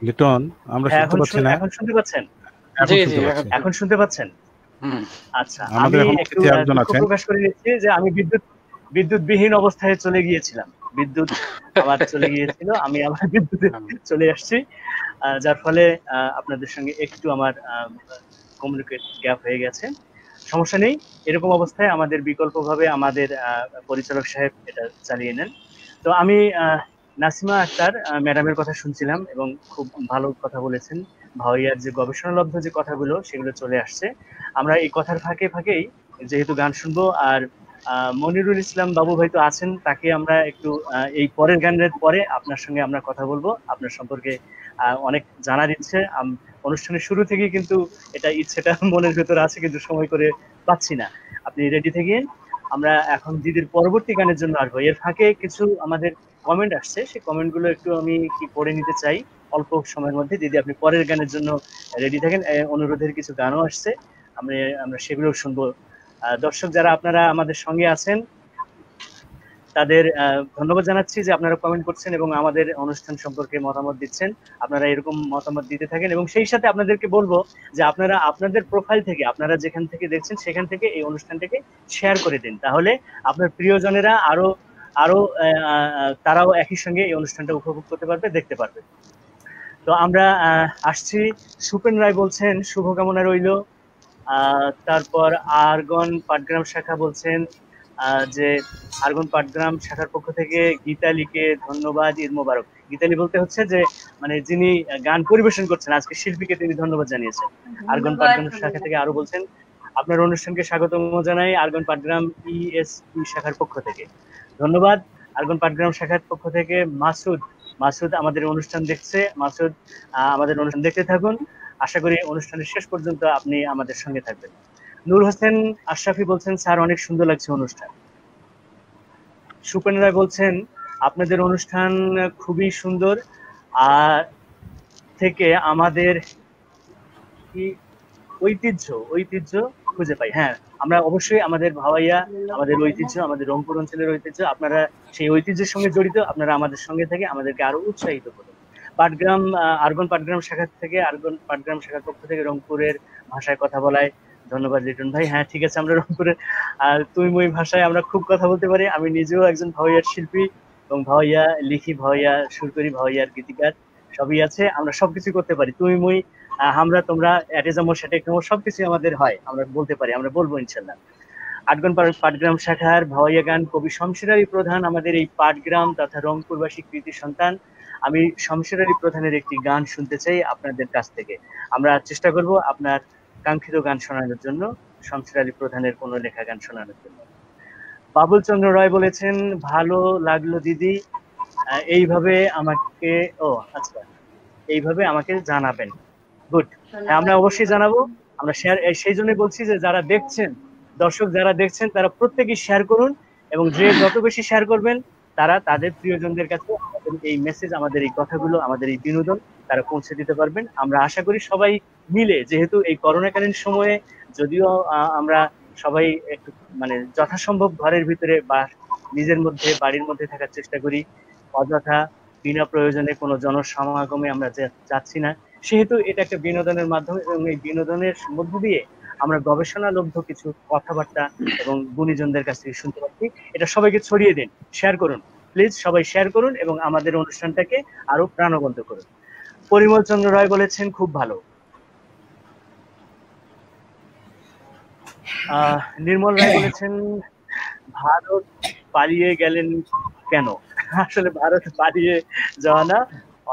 লিটন, আমরা শুনতে পাচ্ছি না। এখন শুনতে পাচ্ছেন? জি জি, এখন শুনতে পাচ্ছেন? আচ্ছা, আমি একটু দুঃখ প্রকাশ করে নিচ্ছি যে আমি বিদ্যুৎবিহীন অবস্থায় চলে গিয়েছিলাম। বিদ্যুৎ আবার চলে গিয়েছিল, আমি আবার বিদ্যুতে চলে আসছি, যার ফলে আপনাদের সঙ্গে একটু আমার কমিউনিকেট গ্যাপ হয়ে গেছে। সমস্যা নেই, এরকম অবস্থায় আমাদের বিকল্পভাবে আমাদের পরিচালক সাহেব এটা চালিয়ে নেন। তো আমি নাসিমা আক্তার ম্যাডামের কথা শুনছিলাম এবং খুব ভালো কথা বলেছেন। ভাওয়াইয়ার যে গবেষণালব্ধ যে কথাগুলো সেগুলো চলে আসছে। আমরা এই কথার ফাঁকে ফাঁকেই যেহেতু গান শুনবো, আর মনিরুল ইসলাম বাবু ভাই তো আছেন, তাকে আমরা একটু এই পরের গানের পরে আপনার সঙ্গে আমরা কথা বলবো। আপনার সম্পর্কে অনেক জানার ইচ্ছে, অনুষ্ঠানের শুরু থেকেই কিন্তু এটা ইচ্ছেটা মনের ভেতরে আছে, কিন্তু সময় করে পাচ্ছি না। আপনি রেডি থেকে আমরা এখন দিদির পরবর্তী গানের জন্য আসবো। এর ফাঁকে কিছু আমাদের কমেন্ট আসছে, সেই কমেন্টগুলো একটু আমি কি পড়ে নিতে চাই অল্প সময়ের মধ্যে। দিদি আপনি পরের গানের জন্য রেডি থাকেন। অনুরোধের কিছু গানও আসছে, আমরা সেগুলো শুনবো। দর্শক যারা আপনারা আমাদের সঙ্গে আছেন তাদের ধন্যবাদ জানাচ্ছি যে আপনারা কমেন্ট করছেন এবং আমাদের অনুষ্ঠান সম্পর্কে মতামত দিচ্ছেন। আপনারা এরকম মতামত দিতে থাকেন এবং সেই সাথে আপনাদেরকে বলবো যে আপনারা আপনাদের প্রোফাইল থেকে, আপনারা যেখান থেকে দেখছেন সেখান থেকে এই অনুষ্ঠানটাকে শেয়ার করে দিন, তাহলে আপনার প্রিয়জনেরা আরো তারাও একই সঙ্গে এই অনুষ্ঠানটা উপভোগ করতে পারবে, দেখতে পারবে। তো আমরা আসছি। সুপেন রায় বলছেন শুভকামনা রইল। তারপর আরগন পাটগ্রাম শাখা বলছেন যে আরগন পাটগ্রাম শাখার পক্ষ থেকে গীতালিকে ধন্যবাদ, ঈদ মোবারক। গীতালি বলতে হচ্ছে যে মানে যিনি গান পরিবেশন করছেন আজকে, শিল্পীকে তিনি ধন্যবাদ জানিয়েছেন। আরগন পাটগ্রাম শাখা থেকে আরো বলছেন আপনার অনুষ্ঠানকে স্বাগতম জানাই আরগন পাটগ্রাম ইএসপি শাখার পক্ষ থেকে। ধন্যবাদ। আরগন পাটগ্রাম শাখার পক্ষ থেকে মাসুদ আমাদের অনুষ্ঠান দেখছে। মাসুদ আমাদের অনুষ্ঠান দেখতে থাকুন, আশা করি অনুষ্ঠানের শেষ পর্যন্ত আপনি আমাদের সঙ্গে থাকবেন। নূর হোসেন আশরাফি বলছেন স্যার অনেক সুন্দর লাগছে অনুষ্ঠান। সুপেন রায় বলছেন আপনাদের অনুষ্ঠান খুবই সুন্দর, আর থেকে আমাদের কি ঐতিহ্য খুঁজে পাই। হ্যাঁ, আমরা অবশ্যই আমাদের ভাওয়াইয়া, আমাদের ঐতিহ্য, আমাদের রংপুর অঞ্চলের ঐতিহ্য, আপনারা সেই ঐতিহ্যের সঙ্গে জড়িত, আপনারা আমাদের সঙ্গে থেকে আমাদেরকে আরো উৎসাহিত করুন। পাটগ্রাম আরগন পাটগ্রাম শাখা থেকে, আরগন পাটগ্রাম শাখার পক্ষ থেকে রংপুরের ভাষায় কথা বলায় ধন্যবাদ লিটন ভাই। হ্যাঁ ঠিক আছে, আমরা রংপুরের তুই মই ভাষায় আমরা খুব কথা বলতে পারি। আমি নিজেও একজন ভাওয়াইয়ার শিল্পী এবং ভাওয়াইয়া লিখি, ভাওয়াইয়া সুর করি, ভাওয়াইয়ার গীতিকার সবই আছে। আমরা সবকিছু করতে পারি, তুই মই আমরা তোমরা এটেজামো সেটেকমো সবকিছু আমাদের হয়, আমরা বলতে পারি, আমরা বলবো ইনশাল্লাহ। আটগন পাটগ্রাম শাখার ভাওয়াইয়া গান কবি শমশের আলী প্রধান আমাদের এই পাটগ্রাম তথা রংপুরবাসী কৃতি সন্তান। আমি শমশের আলী প্রধানের একটি গান শুনতে চাই আপনাদের কাছ থেকে। আমরা চেষ্টা করব আপনার কাঙ্ক্ষিত গান শোনানোর জন্য, শমশের আলী প্রধানের কোনো লেখা গান শোনানোর জন্য। বাবুল চন্দ্র রয় বলেছেন ভালো লাগলো দিদি, এইভাবে আমাকে এইভাবে আমাকে জানাবেন। গুড, আমরা অবশ্যই জানাবো, আমরা শেয়ার, সেই জন্যই বলছি যে যারা দেখছেন, দর্শক যারা দেখছেন তারা প্রত্যেকেই শেয়ার করুন, এবং যে যত বেশি শেয়ার করবেন তারা তাদের প্রিয়জনদের কাছে আমাদের এই মেসেজ, আমাদের এই কথাগুলো, আমাদের এই বিনোদন তারা পৌঁছে দিতে পারবেন। আমরা আশা করি সবাই মিলে, যেহেতু এই করোনাকালীন সময়ে যদিও আমরা সবাই একটু মানে যথাসম্ভব ঘরের ভিতরে বা নিজের মধ্যে বাড়ির মধ্যে থাকার চেষ্টা করি, অযথা বিনা প্রয়োজনে কোনো জনসমাগমে আমরা যাচ্ছি না, সেহেতু এটা একটা বিনোদনের মাধ্যমে, এবং এই বিনোদনের মধ্য দিয়ে আমরা গবেষণালব্ধ কিছু কথাবার্তা এবং গুণীজনদের কাছ থেকে শুনতে পাচ্ছি। এটা সবাইকে ছড়িয়ে দিন, শেয়ার করুন প্লিজ, সবাই শেয়ার করুন এবং আমাদের অনুষ্ঠানটাকে আরো প্রাণবন্ত করুন। পরিমল চন্দ্র রায় বলেছেন খুব ভালো। নির্মল রায় বলেছেন ভারত পালিয়ে গেলেন কেন? আসলে ভারত পালিয়ে যাওয়া না,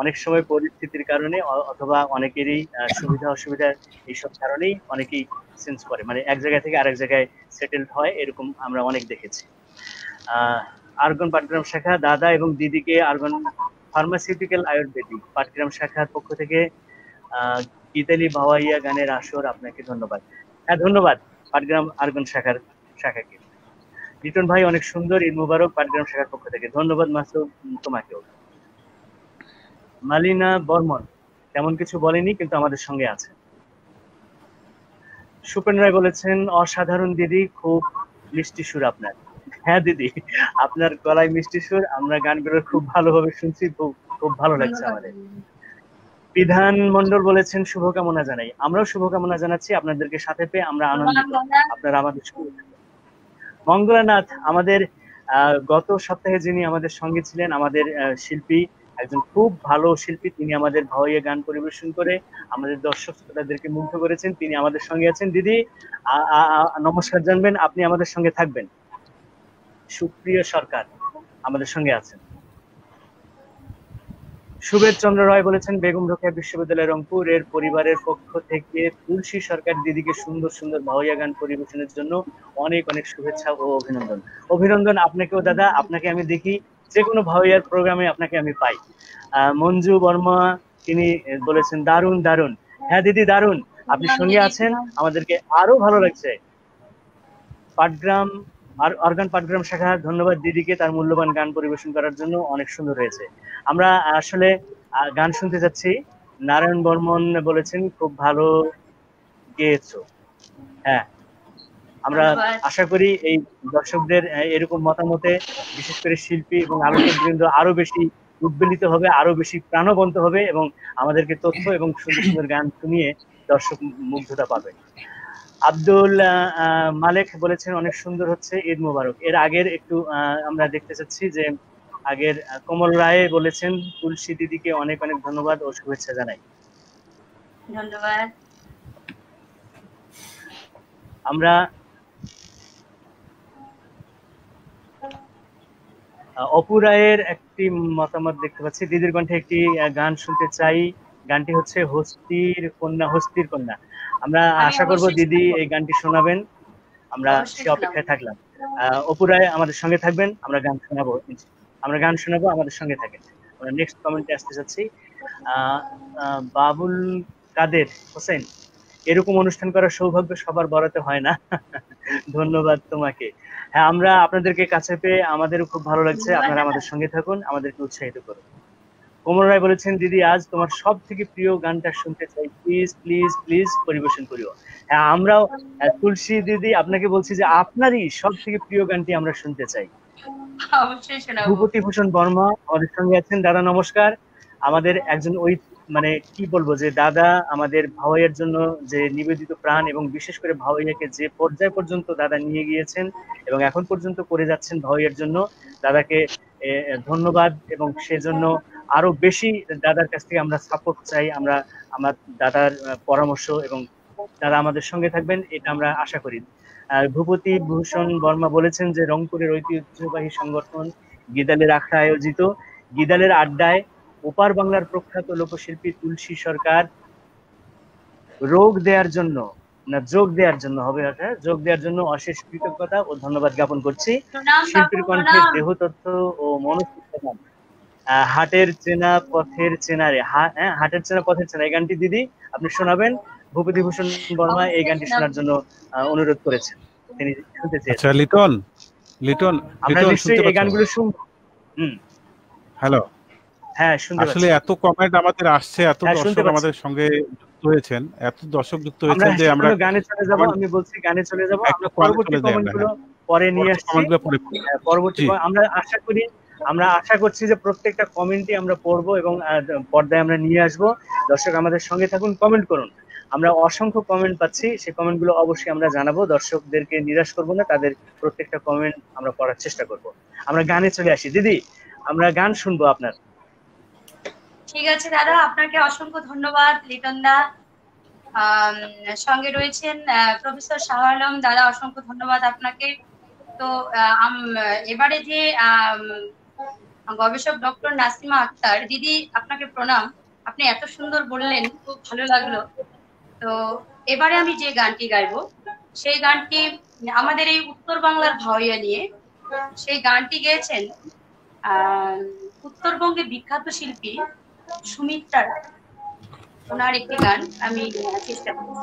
অনেক সময় পরিস্থিতির কারণে অথবা অনেকেরই সুবিধা অসুবিধার এইসব কারণেই অনেকেই চেঞ্জ করে, মানে এক জায়গা থেকে আরেক জায়গায় সেটেলড হয়, এরকম আমরা অনেক দেখেছি। আরগন পাটগ্রাম শাখা দাদা এবং দিদিকে আরগন ফার্মাসিউটিক্যাল আয়ুর্বেদিক পাটগ্রাম শাখার পক্ষ থেকে গীতালি ভাওয়াইয়া গানের আসর, আপনাকে ধন্যবাদ। হ্যাঁ ধন্যবাদ পাটগ্রাম আরগন শাখাকে। লিটন ভাই অনেক সুন্দর, ঈদ মুবারক পাটগ্রাম শাখার পক্ষ থেকে। ধন্যবাদ মাসুদ তোমাকেও। মালিনা বর্মন তেমন কিছু বলেনি কিন্তু আমাদের সঙ্গে আছে। সুপেন রায় বলেছেন অসাধারণ দিদি, খুব মিষ্টি সুর আপনার। হ্যাঁ দিদি, আপনার গলায় মিষ্টি সুর, আমরা গানগুলো খুব ভালোভাবে শুনছি, খুব ভালো লাগছে আমাদের। বিধান মন্ডল বলেছেন শুভকামনা জানাই। আমরাও শুভকামনা জানাচ্ছি, আপনাদেরকে সাথে পেয়ে আমরা আনন্দিত, আপনারা আমাদের সঙ্গে। মঙ্গলানাথ আমাদের গত সপ্তাহে যিনি আমাদের সঙ্গে ছিলেন, আমাদের শিল্পী, একজন খুব ভালো শিল্পী, তিনি আমাদের ভাওয়াইয়া গান পরিবেশন করে আমাদের দর্শক শ্রোতাদেরকে মুগ্ধ করেছেন। তিনি আমাদের সঙ্গে আছেন। দিদি নমস্কার জানবেন, আপনি আমাদের সঙ্গে থাকবেন। সুপ্রিয় সরকার আমাদের সঙ্গে আছেন। সুবেদ চন্দ্র রায় বলেছেন, বেগম রোকেয়া বিশ্ববিদ্যালয় রংপুর এর পরিবারের পক্ষ থেকে তুলসী সরকার দিদিকে সুন্দর সুন্দর ভাওয়াইয়া গান পরিবেশনের জন্য অনেক অনেক শুভেচ্ছা ও অভিনন্দন। অভিনন্দন আপনাকেও দাদা, আপনাকে আমি দেখি যে কোনো ভাওয়াইয়ার প্রোগ্রামে আপনাকে আমি পাই। মঞ্জু বর্মা তিনি বলেছেন, দারুণ দারুণ। হ্যাঁ দিদি দারুণ, আপনি সঙ্গে আছেন, আমাদেরকে আরো ভালো লাগছে। পাটগ্রাম অর্গান পাটগ্রাম শাখা, ধন্যবাদ দিদিকে তার মূল্যবান গান পরিবেশন করার জন্য, অনেক সুন্দর হয়েছে। আমরা আসলে গান শুনতে যাচ্ছি। নারায়ণ বর্মন বলেছেন, খুব ভালো গেয়েছো। হ্যাঁ, আমরা আশা করি এই দর্শকদের এরকম মতামতে বিশেষ করে শিল্পী এবং আলোচক বৃন্দ আরো বেশি উদ্বেলিত হবে, আরো বেশি প্রাণবন্ত হবে এবং আমাদেরকে তথ্য এবং সুন্দর সুন্দর গান শুনিয়ে দর্শক মুগ্ধতা পাবে। আব্দুল মালেক বলেছেন, অনেক সুন্দর হচ্ছে, ঈদ মোবারক। এর আগের একটু আমরা দেখতে চাচ্ছি যে আগের কমল রায় বলেছেন, তুলসী দিদিকে অনেক অনেক ধন্যবাদ ও শুভেচ্ছা জানাই। ধন্যবাদ। আমরা অপু রায়ের একটি মতামত দেখতে পাচ্ছি, দিদির কণ্ঠে একটি গান শুনতে চাই, গানটি হচ্ছে হস্তির কন্যা। হস্তির কন্যা, আমরা আশা করব দিদি এই গানটি শোনাবেন, আমরা সে অপেক্ষায় থাকলাম। অপু রায় আমাদের সঙ্গে থাকবেন, আমরা গান শোনাবো, আমাদের সঙ্গে থাকেন। আমরা নেক্সট কমেন্টে আসতে চাচ্ছি। বাবুল কাদের হোসেন, এরকম অনুষ্ঠান করার সৌভাগ্য সবার বরাতে হয় না। ধন্যবাদ তোমাকে। হ্যাঁ, আমরা আপনাদেরকে কাছে পেয়ে আমাদেরও খুব ভালো লাগছে। আপনারা আমাদের সঙ্গে থাকুন, আমাদেরকে উৎসাহিত করুন। কোমল রায় বলেছেন, দিদি আজ তোমার সব থেকে প্রিয় গানটা শুনতে চাই, প্লিজ প্লিজ প্লিজ পরিবেশন করিও। হ্যাঁ, আমরাও তুলসী দিদি আপনাকে বলছি যে আপনারই সব থেকে প্রিয় গানটি আমরা শুনতে চাই। অবশ্যই শোনাবো। ভূপতি ভূষণ বর্মা আমাদের সঙ্গে আছেন। দাদা নমস্কার। আমাদের একজন ওই মানে কি বলবো যে দাদা আমাদের ভাওয়াইয়ের জন্য যে নিবেদিত প্রাণ এবং বিশেষ করে ভাওয়াইয়াকে যে পর্যায় পর্যন্ত দাদা নিয়ে গিয়েছেন এবং এখন পর্যন্ত করে যাচ্ছেন ভাওয়াইয়ের জন্য, দাদাকে ধন্যবাদ। এবং সেজন্য আরো বেশি দাদার কাছ থেকে আমরা সাপোর্ট চাই, আমরা আমার দাদার পরামর্শ এবং দাদা আমাদের সঙ্গে থাকবেন এটা আমরা আশা করি। ভূপতি ভূষণ বর্মা বলেছেন যে রংপুরের ঐতিহ্যবাহী সংগঠন গিদালের আখড়া আয়োজিত গিদালের আড্ডায় ওপার বাংলার প্রখ্যাত লোকশিল্পী তুলসী সরকার যোগ দেওয়ার জন্য অশেষ কৃতজ্ঞতা ও ধন্যবাদ জ্ঞাপন করছি। শিল্পীর কণ্ঠে দেহতত্ত্ব ও মনস্থান, হাটের চেনা পথের চেনা রে, হাটের চেনা পথের চেনা, এই গানটি দিদি আপনি শোনাবেন। ভূপতি ভূষণ বর্মা এই গানটি শোনার জন্য অনুরোধ করেছেন, তিনি শুনতে চেয়েছেন। আচ্ছা লিটন আমরা নিশ্চয়ই এই গানগুলো শুনবো। হ্যালো, হ্যাঁ শুনতে পাচ্ছি। আসলে এত কমেন্ট আমাদের আসছে, এত দর্শক আমাদের সঙ্গে যুক্ত হয়েছেন, এত দর্শক যুক্ত হয়েছেন যে আমরা গানে চলে যাব। আমি বলছি গানে চলে যাব, আমরা পরবর্তী কমেন্টগুলো পরে নিয়ে আসছি। পরবর্তী আমরা আশা করছি যে প্রত্যেকটা কমেন্টই আমরা পড়বো এবং পর্দায় আমরা নিয়ে আসবো। দর্শক আমাদের সঙ্গে থাকুন, কমেন্ট করুন। আমরা অসংখ্য কমেন্ট পাচ্ছি, সেই কমেন্টগুলো অবশ্যই আমরা জানাবো, দর্শকদেরকে নিরাশ করবো না, তাদের প্রত্যেকটা কমেন্ট আমরা পড়ার চেষ্টা করব। আমরা গানে চলে আসি। দিদি আমরা গান শুনবো আপনার। ঠিক আছে দাদা, আপনাকে অসংখ্য ধন্যবাদ। লিটন দা সঙ্গে রয়েছেন প্রফেসর শাহ আলম দাদা, অসংখ্য ধন্যবাদ আপনাকে। তো এবারে যে গবেষক ডক্টর নাসিমা আক্তার দিদি, আপনাকে প্রণাম। আপনি এত সুন্দর বললেন, খুব ভালো লাগলো। তো এবারে আমি যে গানটি গাইবো সেই গানটি আমাদের এই উত্তর বাংলার ভাওয়াইয়া নিয়ে। সেই গানটি গেয়েছেন উত্তরবঙ্গের বিখ্যাত শিল্পী সুমিত্রা রায়। ওনার একটি গান আমি চেষ্টা করছি।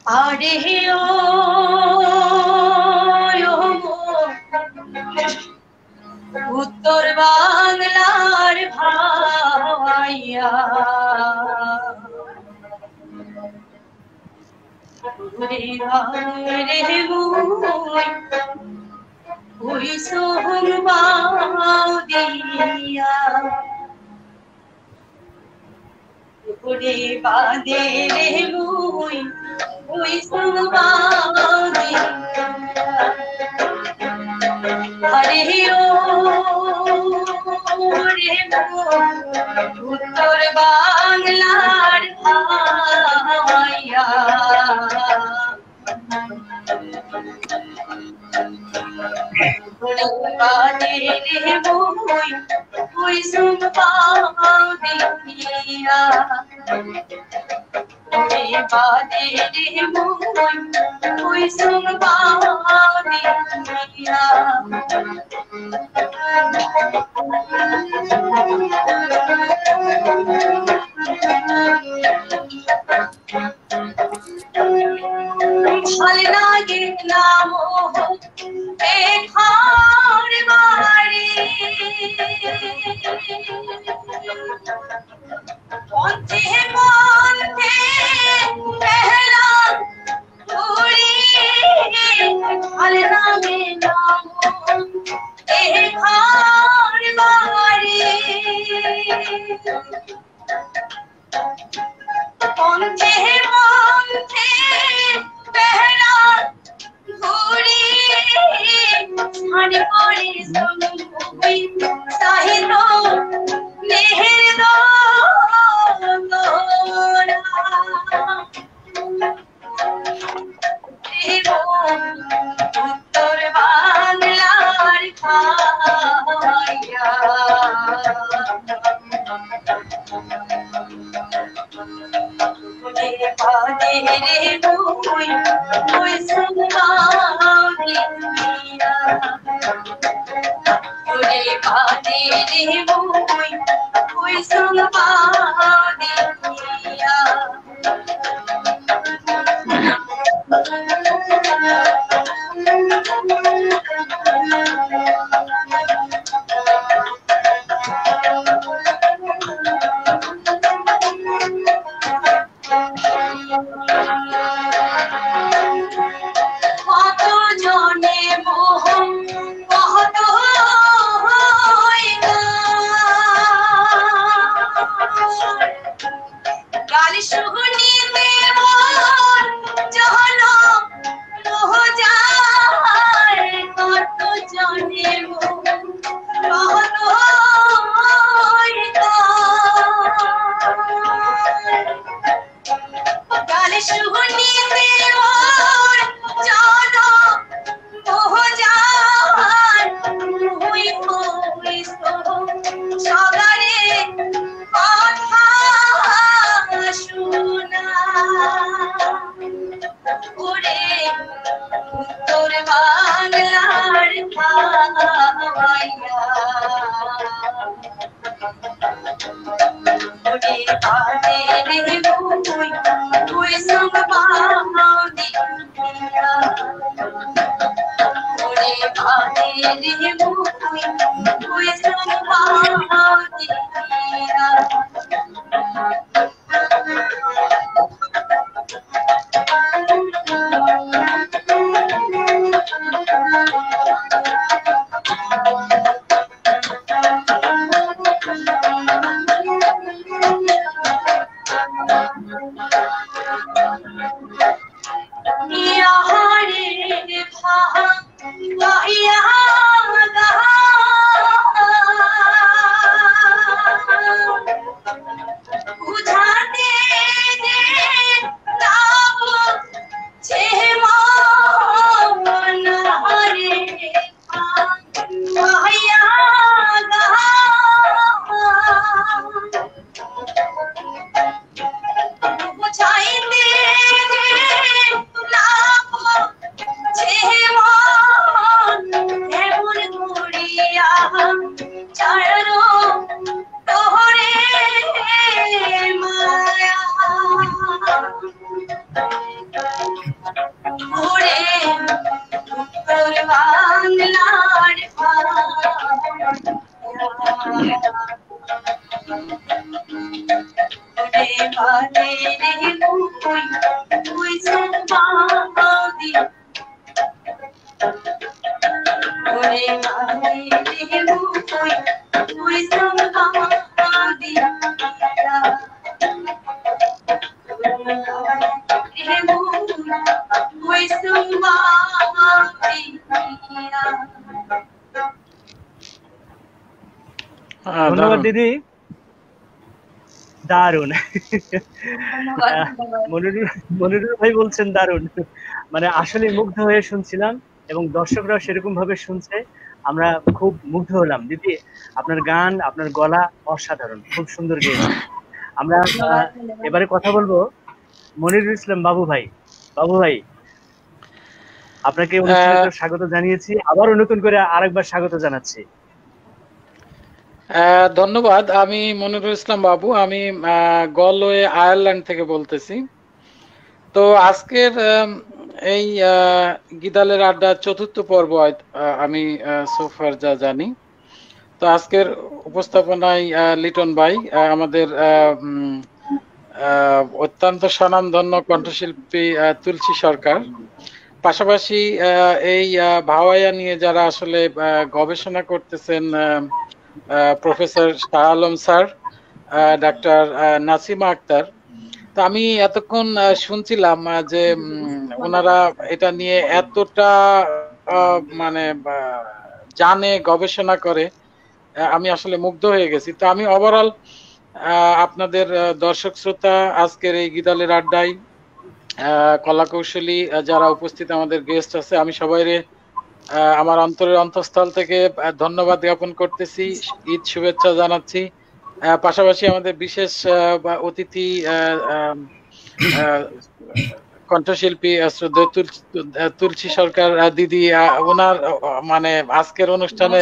আরে ও উত্তর বাংলার ভাওয়াইয়া, ওই সোহম দিয়া ওরে বাদে রে মুই ওই সুবাদে হরে ও রে উত্তর বাংলার ভাইয়া বাদে রে মুই ওই সুবাদে ওরে বাদে রে মুই ওই সুবাদে ভাল লাগে নাম এখার বাড়ি পথে পথে পেহলা ঘুরি ভাল লাগে নাম এখার বাড়ি পথে পথে পেহলা ঘুরি ছাড় পড়ে সঙ্গী সাহিত্য নেহের দোরা উত্তর বাংলার খাইয়া বাদে রে মুই ওই সুবাদে ওরে বাদে রে মুই ওই সুবাদে কত জনে মোহ কত গাল শুনিতে মন জন মোহ যায় কত জনে মোহ কত গাল শুনিতে মন জন মোহ যায় মুই মুই সগারে কথা শোনা ওরে উত্তর বাংলার ভাইয়া ওরে বাদে রে মুই ওই সুবাদে ওরে বাদে রে মুই ওই সুবাদে ধন্যবাদ দিদি, দারুণ। ধন্যবাদ ধন্যবাদ। মনিরুল ভাই বলছেন দারুণ, মানে আসলে মুগ্ধ হয়ে শুনছিলাম এবং দর্শকরাও সেরকম ভাবে শুনছে, আমরা খুব মুগ্ধ হলাম। দিদি আপনার গান, আপনার গলা অসাধারণ, খুব সুন্দর গেয়েছেন। আমরা ধন্যবাদ ধন্যবাদ। এবারে কথা বলবো মনিরুল ইসলাম বাবু ভাই। বাবু ভাই, আপনাকে অনুষ্ঠানে তো স্বাগত জানিয়েছি, আবারও নতুন করে আরেকবার স্বাগত জানাচ্ছি। ধন্যবাদ। আমি মনিরুল ইসলাম বাবু, আমি গলওয়ে আয়ারল্যান্ড থেকে বলতেছি। তো আজকের এই গিদালের আড্ডা চতুর্থ পর্ব আমি সোফার যা জানি। তো আজকের উপস্থাপনায় লিটন ভাই, আমাদের অত্যন্ত স্বনামধন্য কণ্ঠশিল্পী তুলসী সরকার, পাশাপাশি এই ভাওয়াইয়া নিয়ে যারা আসলে গবেষণা করতেছেন, professor Shah Alam sir, doctor Nasima Akter. তো আমি এতক্ষণ শুনছিলাম যে ওনারা এটা নিয়ে এতটা মানে জানে, গবেষণা করে, আমি আসলে মুগ্ধ হয়ে গেছি। তো আমি ওভারঅল আপনাদের দর্শক শ্রোতা, আজকের এই গিদালের আড্ডায় কলাকৌশলী যারা উপস্থিত, আমাদের গেস্ট আছে, আমি সবাইরে আমার অন্তরের অন্তঃস্থল থেকে ধন্যবাদ জ্ঞাপন করতেছি, ঈদ শুভেচ্ছা জানাচ্ছি। পাশাপাশি আমাদের বিশেষ অতিথি কণ্ঠশিল্পী শ্রদ্ধেয় তুলসী সরকার দিদি, ওনার মানে আজকের অনুষ্ঠানে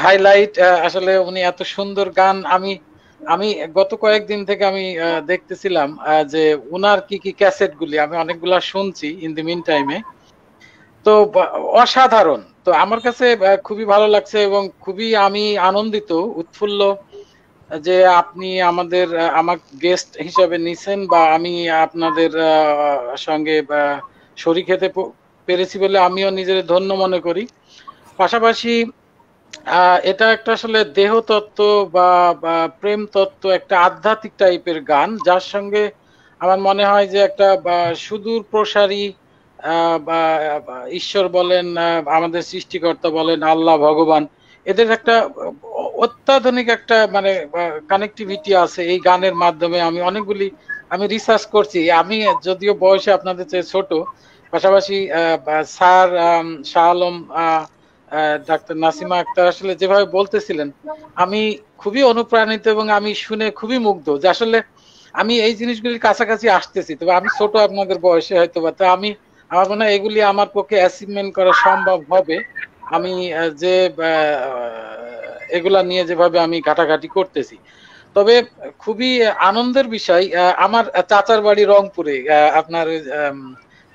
হাইলাইট, আসলে উনি এত সুন্দর গান, আমি গত কয়েকদিন থেকে আমি দেখতেছিলাম যে উনার কি কি ক্যাসেট গুলি আমি অনেকগুলা শুনছি ইন দি মিন টাইমে। তো অসাধারণ, তো আমার কাছে খুবই ভালো লাগছে এবং খুবই আমি আনন্দিত, উৎফুল্ল যে আপনি আমার গেস্ট হিসেবে নিছেন, বা আমি আপনাদের সঙ্গে শরীক হতে পেরেছি বলে আমিও নিজের ধন্য মনে করি। পাশাপাশি এটা একটা আসলে দেহতত্ত্ব বা প্রেম তত্ত্ব, একটা আধ্যাত্মিক টাইপের গান, যার সঙ্গে আমার মনে হয় যে একটা সুদূর প্রসারী ঈশ্বর বলেন, আমাদের সৃষ্টিকর্তা বলেন, আল্লাহ ভগবান, এদের একটা অত্যাধুনিক একটা মানে কানেক্টিভিটি আছে এই গানের মাধ্যমে। আমি রিসার্চ করছি, আমি যদিও বয়সে আপনাদের চেয়ে ছোট, পাশাপাশি স্যার শাহ আলম, ডাক্তার নাসিমা আক্তার আসলে যেভাবে বলতেছিলেন, আমি খুবই অনুপ্রাণিত এবং আমি শুনে খুবই মুগ্ধ যে আসলে আমি এই জিনিসগুলির কাছাকাছি আসতেছি, তবে আমি ছোট আপনাদের বয়সে হয়তো বা, তো আমার মনে হয় এগুলি আমার পক্ষে অ্যাচিভমেন্ট করা সম্ভব হবে, আমি যে এগুলা নিয়ে যেভাবে আমি ঘাটাঘাটি করতেছি। তবে খুবই আনন্দের বিষয়, আমার চাচার বাড়ি রংপুরে, আপনার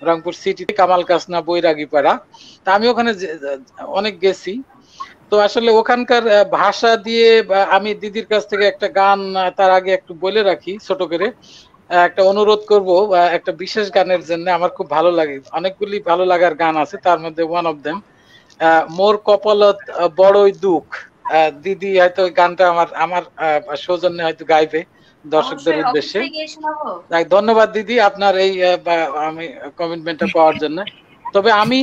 রংপুর সিটি কামাল কাসনা বৈরাগীপাড়া, তা আমি ওখানে অনেক গেছি। তো আসলে ওখানকার ভাষা দিয়ে আমি দিদির কাছ থেকে একটা গান তার আগে একটু বলে রাখি ছোট করে, একটা অনুরোধ করব একটা বিশেষ গানের জন্য। আমার খুব ভালো লাগে, অনেকগুলি ভালো লাগার গান আছে, তার মধ্যে ওয়ান অফ দেম মোর কপালত বড়ই দুঃখ। দিদি হয়তো গানটা আমার সৌজন্যে হয়তো গাইবে দর্শকদের উদ্দেশ্যে। ধন্যবাদ দিদি আপনার এই আমি কমিটমেন্টটা পাওয়ার জন্য। তবে আমি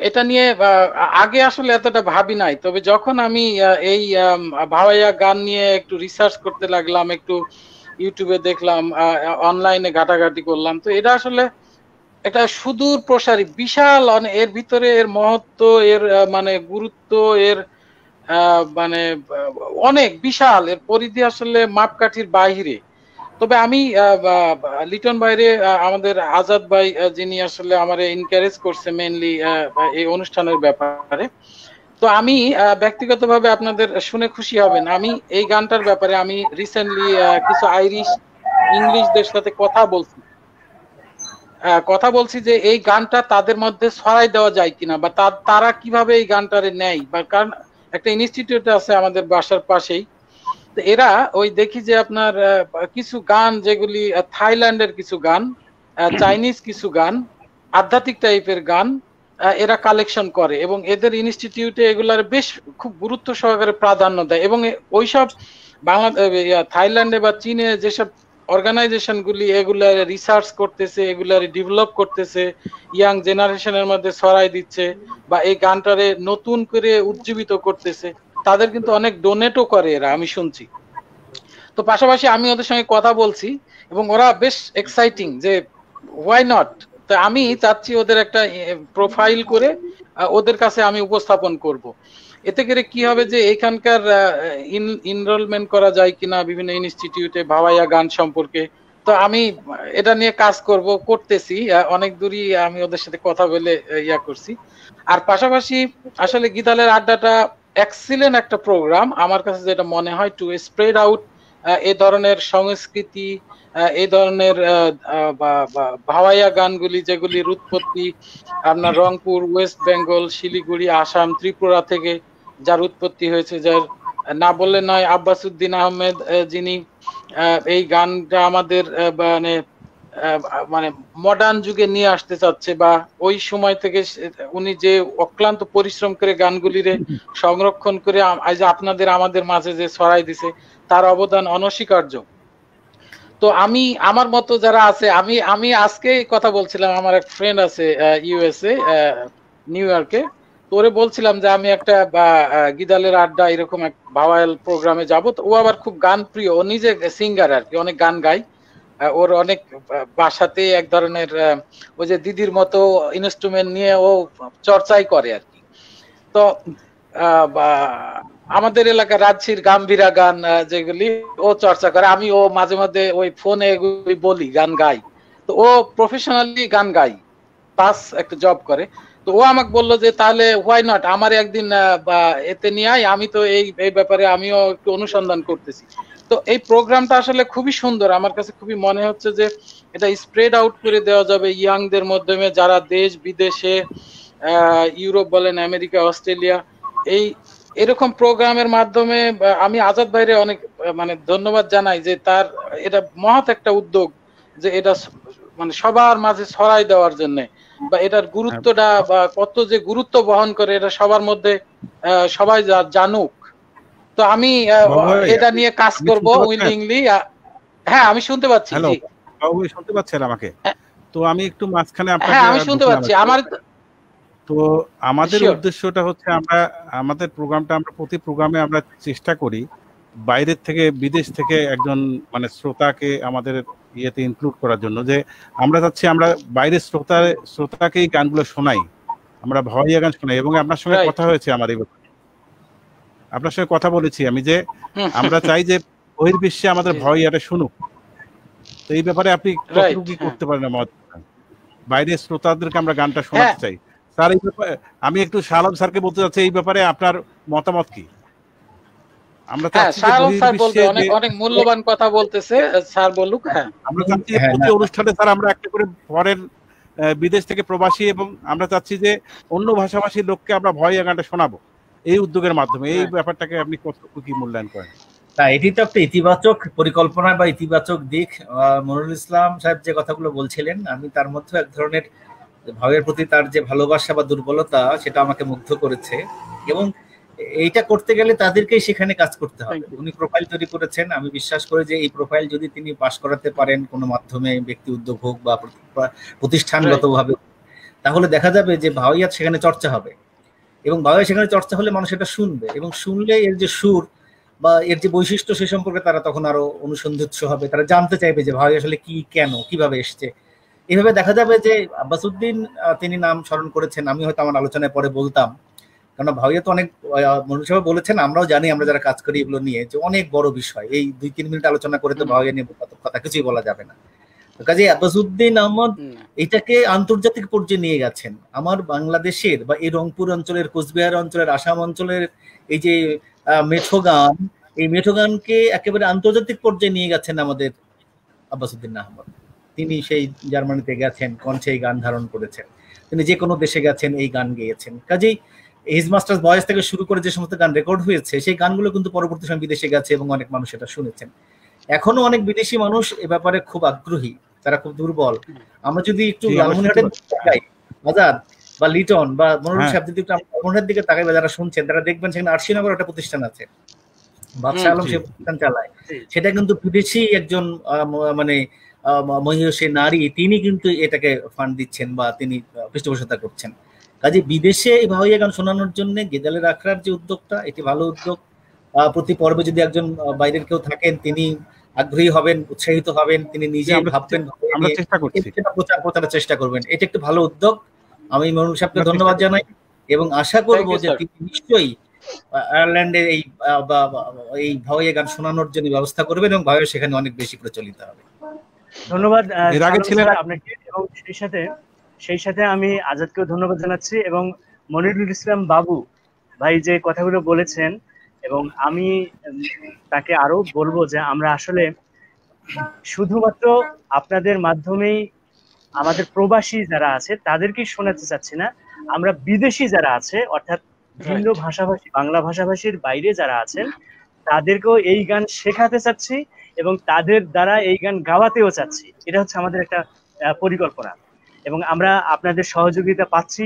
এটা নিয়ে আগে আসলে এতটা ভাবি নাই, তবে যখন আমি এই ভাওয়াইয়া গান নিয়ে একটু রিসার্চ করতে লাগলাম, একটু ইউটিউবে দেখলাম, অনলাইনে ঘাটাঘাটি করলাম, তো এটা আসলে একটা সুদূর প্রসারী বিশাল, এর ভিতরে এর মহত্ব, এর মানে গুরুত্ব, এর মানে অনেক বিশাল, এর পরিধি আসলে মাপকাঠির বাহিরে। তবে আমি লিটন বাইরে আমাদের আজাদ ভাই, যিনি আসলে আমার এনকারেজ করছে মেইনলি এই অনুষ্ঠানের ব্যাপারে, তো আমি ব্যক্তিগতভাবে আপনাদের শুনে খুশি হবেন, আমি এই গানটার ব্যাপারে আমি রিসেন্টলি কিছু আইরিশ ইংলিশদের সাথে কথা বলছি যে এই গানটা তাদের মধ্যে ছড়াই দেওয়া যায় কিনা, বা তারা কিভাবে এই গানটারে নেয়, বা কারণ একটা ইনস্টিটিউট আছে আমাদের বাসার পাশেই, তো এরা ওই দেখি যে আপনার কিছু গান যেগুলি থাইল্যান্ডের কিছু গান, চাইনিজ কিছু গান, আধ্যাত্মিক টাইপের গান এরা কালেকশন করে এবং এদের ইনস্টিটিউটে এগুলার বেশ খুব গুরুত্ব সহকারে প্রাধান্য দেয়। এবং ওইসব থাইল্যান্ডে বা চীনে যেসব অর্গানাইজেশন গুলি এগুলার রিসার্চ করতেছে, এগুলার ডেভেলপ করতেছে, ইয়াং জেনারেশনের মধ্যে ছড়াই দিচ্ছে, বা এই গানটারে নতুন করে উজ্জীবিত করতেছে, তাদের কিন্তু অনেক ডোনেটও করে এরা, আমি শুনছি। তো পাশাপাশি আমি ওদের সঙ্গে কথা বলছি এবং ওরা বেশ এক্সাইটিং যে হোয়াই নট। তো আমি চাচ্ছি ওদের একটা প্রোফাইল করে ওদের কাছে আমি উপস্থাপন করব। এতে করে কি হবে যে এখানকার ইনরোলমেন্ট করা যায় কিনা বিভিন্ন ইনস্টিটিউটে ভাওয়াইয়া গান সম্পর্কে। তো আমি এটা নিয়ে কাজ করতেছি, অনেক দূরই আমি ওদের সাথে কথা বলে ইয়া করছি। আর পাশাপাশি আসলে গীতালের আড্ডাটা এক্সিলেন্ট একটা প্রোগ্রাম আমার কাছে, যেটা মনে হয় টু স্প্রেড আউট এই ধরনের সংস্কৃতি, এই ধরনের ভাওয়াইয়া গানগুলি যেগুলির উৎপত্তি আপনার রংপুর, ওয়েস্ট বেঙ্গল, শিলিগুড়ি, আসাম, ত্রিপুরা থেকে যার উৎপত্তি হয়েছে, যার না বললে নয় আব্বাসউদ্দিন আহমেদ, যিনি এই গানটা আমাদের মানে মডার্ন যুগে নিয়ে আসতে চাচ্ছে, বা ওই সময় থেকে উনি যে অক্লান্ত পরিশ্রম করে গানগুলিরে সংরক্ষণ করে আজ আপনাদের আমাদের মাঝে যে ছড়াই দিছে, তার অবদান অনস্বীকার্য। তো আমি আমার মতো যারা আছে, আমি আজকে কথা বলছিলাম, আমার এক ফ্রেন্ড আছে ইউএসএ নিউ ইয়র্কে, তোরে বলছিলাম যে আমি একটা গিদালের আড্ডা এরকম এক ভাওয়াইল প্রোগ্রামে যাব। তো ও আবার খুব গান প্রিয়, ও নিজে সিঙ্গার আর কি, অনেক গান গায়, ওর অনেক বাসাতে এক ধরনের ওই যে দিদির মতো ইনস্ট্রুমেন্ট নিয়ে ও চর্চাই করে আর কি। তো আমাদের এলাকার রাজশাহীর গাম্ভীরা গান যেগুলি ও চর্চা করে, আমি ও মাঝে মাঝে ওই ফোনে বলি গান গাই। তো ও প্রফেশনালি গান গাই, পাস একটা জব করে। তো ও আমাকে বললো যে তাহলে হোয়াই নট আমার একদিন এতে নিয়ে আয়, আমি তো এই ব্যাপারে আমিও একটু অনুসন্ধান করতেছি। তো এই প্রোগ্রামটা আসলে খুবই সুন্দর, আমার কাছে খুবই মনে হচ্ছে যে এটা স্প্রেড আউট করে দেওয়া যাবে ইয়াংদের মাধ্যমে, যারা দেশ বিদেশে ইউরোপ বলেন, আমেরিকা, অস্ট্রেলিয়া, এরকম প্রোগ্রামের মাধ্যমে আমি আজাদ ভাইরে অনেক মানে ধন্যবাদ জানাই যে তার এটা মহৎ একটা উদ্যোগ, যে এটা মানে সবার মাঝে ছড়াই দেওয়ার জন্য, বা এটার গুরুত্বটা বা কত যে গুরুত্ব বহন করে এটা সবার মধ্যে সবাই জানুক। তো আমি এটা নিয়ে কাজ করব উইলিংলি। হ্যাঁ আমি শুনতে পাচ্ছি। হ্যালো বাবু, শুনতে পাচ্ছেন আমাকে? তো আমি একটু মাঝখানে আপনাকে, হ্যাঁ আমি শুনতে পাচ্ছি। তো আমাদের উদ্দেশ্যটা হচ্ছে আমাদের প্রোগ্রামটা আমরা প্রতি প্রোগ্রামে আমরা চেষ্টা করি বাইরের থেকে, বিদেশ থেকে একজন মানে শ্রোতাকে আমাদের ইয়েতে ইনক্লুড করার জন্য, যে আমরা চাচ্ছি আমরা বাইরের শ্রোতাকে এই গানগুলো শোনাই, আমরা ভাওয়াইয়া গান শোনাই। এবং আপনার সঙ্গে কথা হয়েছে আমার, এই আপনার সঙ্গে কথা বলেছি আমি যে আমরা চাই যে বহির্বিশ্বে আমাদের ভাওয়াইয়াটা শুনুক। তো এই ব্যাপারে আপনি কতটুকু কি করতে পারেন? আমাদের বাইরের শ্রোতাদেরকে আমরা গানটা শোনাতে চাই। স্যার এই ব্যাপারে আমি একটু শাহ আলম স্যারকে বলতে চাচ্ছি, এই ব্যাপারে আপনার মতামত কি? আমরা চাচ্ছি অনেক মূল্যবান কথা বলতেছে, স্যার বলুক। হ্যাঁ আমরা চাচ্ছি প্রতি অনুষ্ঠানে স্যার আমরা একটা করে ফরেন, বিদেশ থেকে প্রবাসী, এবং আমরা চাচ্ছি যে অন্য ভাষাভাষী লোককে আমরা ভাওয়াইয়া গানটা শোনাবো এই উদ্যোগের মাধ্যমে। এই ব্যাপারটাকে আপনি কতটুকু কি মূল্যায়ন করেন? এটি তো একটা ইতিবাচক পরিকল্পনা বা ইতিবাচক দিক। মনিরুল ইসলাম সাহেব যে কথাগুলো বলছিলেন, আমি তার মধ্যে এক ধরনের ভাবের প্রতি তার যে ভালোবাসা বা দুর্বলতা, সেটা আমাকে মুগ্ধ করেছে। এবং এইটা করতে গেলে তাদেরকেই সেখানে কাজ করতে হবে। উনি প্রোফাইল তৈরি করেছেন, আমি বিশ্বাস করি যে এই প্রোফাইল যদি তিনি পাস করাতে পারেন কোনো মাধ্যমে, ব্যক্তি উদ্যোগ হোক বা প্রতিষ্ঠানগতভাবে, তাহলে দেখা যাবে যে ভাওয়াইয়া সেখানে চর্চা হবে। এবং ভাওয়াইয়া সেখানে চর্চা হলে মানুষ এটা শুনবে, এবং শুনলে এর যে সুর বা এর যে বৈশিষ্ট্য সে সম্পর্কে তারা তখন আরো অনুসন্ধিৎস হবে, তারা জানতে চাইবে যে ভাওয়াইয়া আসলে কি, কেন, কিভাবে এসছে। এইভাবে দেখা যাবে যে আব্বাসউদ্দিন তিনি নাম স্মরণ করেছেন, আমি হয়তো আমার আলোচনায় পরে বলতাম, কারণ ভাওয়াইয়া তো অনেক মনুষ্য বলেছেন, আমরাও জানি, আমরা যারা কাজ করি এগুলো নিয়ে, যে অনেক বড় বিষয়। এই 2-3 মিনিট আলোচনা করে তো ভাওয়াইয়া নিয়ে কথা কিছুই বলা যাবে না। কাজে আব্বাসউদ্দিন আহমদ এটাকে আন্তর্জাতিক পর্যায়ে নিয়ে গেছেন। আমার বাংলাদেশের বা এই রংপুর অঞ্চলের, কোচবিহার অঞ্চলের, আসাম অঞ্চলের এই যে মেঠো গান, এই মেঠো গানকে একেবারে আন্তর্জাতিক পর্যায়ে নিয়ে গেছেন আমাদের আব্বাসউদ্দিন আহমদ। তিনি সেই জার্মানিতে গেছেন, কণ্ঠে এই গান ধারণ করেছেন, তিনি যে কোনো দেশে গেছেন, এই গান গেয়েছেন। কাজেই হিজ মাস্টার্স ভয়েস থেকে শুরু করে যে সমস্ত গান রেকর্ড হয়েছে, সেই গানগুলো কিন্তু পরবর্তী সময় বিদেশে গেছে এবং অনেক মানুষ এটা শুনেছেন। এখনো অনেক বিদেশি মানুষ এ ব্যাপারে খুব আগ্রহী, তারা খুব দুর্বল। আমরা যদি একটু লালমনিরহাটের তাকাই, বাজার বা লিটন বা মনোরঞ্জন সাহেব যদি একটু লালমনিরহাটের দিকে তাকাই, যারা শুনছেন তারা দেখবেন সেখানে আরশিনগর একটা প্রতিষ্ঠান আছে, বাদশাহ আলম সে প্রতিষ্ঠান চালায়। সেটা কিন্তু বিদেশি একজন মানে মহিষী নারী, তিনি কিন্তু এটাকে ফান্ড দিচ্ছেন বা তিনি পৃষ্ঠপোষকতা করছেন। কাজে বিদেশে এই ভাওয়াইয়া গান শোনানোর জন্য গেদালের আখড়ার যে উদ্যোগটা, এটি ভালো উদ্যোগ। প্রতি পর্বে যদি একজন বাইরের কেউ থাকেন, তিনি আগ্রহী হবেন, উৎসাহিত হবেন, তিনি নিজে ভাববেন, আমরা চেষ্টা করছি, প্রচার প্রচারের চেষ্টা করবেন। এটা একটি ভালো উদ্যোগ। আমি মনিরুল সাহেবকে ধন্যবাদ জানাই এবং আশা করব যে তিনি নিশ্চয়ই আয়ারল্যান্ডে এই ভাওয়াইয়া গান শোনানোর জন্য ব্যবস্থা করবেন এবং ভাওয়াইয়া সেখানে অনেক বেশি প্রচলিত হবে। ধন্যবাদ এর আগে ছিলেন আপনাকে, এবং সেই সাথে আমি আজাদকেও ধন্যবাদ জানাচ্ছি এবং মনিরুল ইসলাম বাবু ভাই যে কথাগুলো বলেছেন, এবং আমি তাকে আরো বলবো যে আমরা আসলে শুধুমাত্র আপনাদের মাধ্যমেই আমাদের প্রবাসী যারা আছে তাদেরকেই শোনাতে চাচ্ছি না, আমরা বিদেশি যারা আছে অর্থাৎ ভিন্ন ভাষাভাষী, বাংলা ভাষাভাষীর বাইরে যারা আছেন তাদেরকেও এই গান শেখাতে চাচ্ছি এবং তাদের দ্বারা এই গান গাওয়াতেও চাচ্ছি। এটা হচ্ছে আমাদের একটা পরিকল্পনা এবং আমরা আপনাদের সহযোগিতা পাচ্ছি।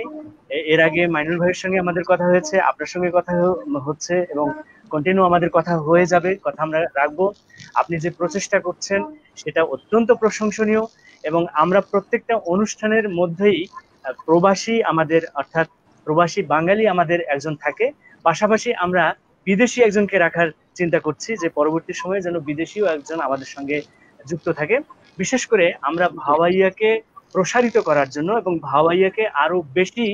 এর আগে মাইনুল ভাইয়ের সঙ্গে আমাদের কথা হয়েছে, আপনার সঙ্গে কথা হচ্ছে এবং কন্টিনিউ আমাদের কথা হয়ে যাবে, কথা আমরা রাখবো। আপনি যে প্রচেষ্টা করছেন সেটা অত্যন্ত প্রশংসনীয় এবং আমরা প্রত্যেকটা অনুষ্ঠানের মধ্যেই প্রবাসী আমাদের, অর্থাৎ প্রবাসী বাঙালি আমাদের একজন থাকে, পাশাপাশি আমরা বিদেশি একজনকে রাখার চিন্তা করছি যে পরবর্তী সময়ে যেন বিদেশিও একজন আমাদের সঙ্গে যুক্ত থাকে। বিশেষ করে আমরা ভাওয়াইয়াকে প্রসারিত করার জন্য এবং ভাওয়াইয়াকে আরো বেশি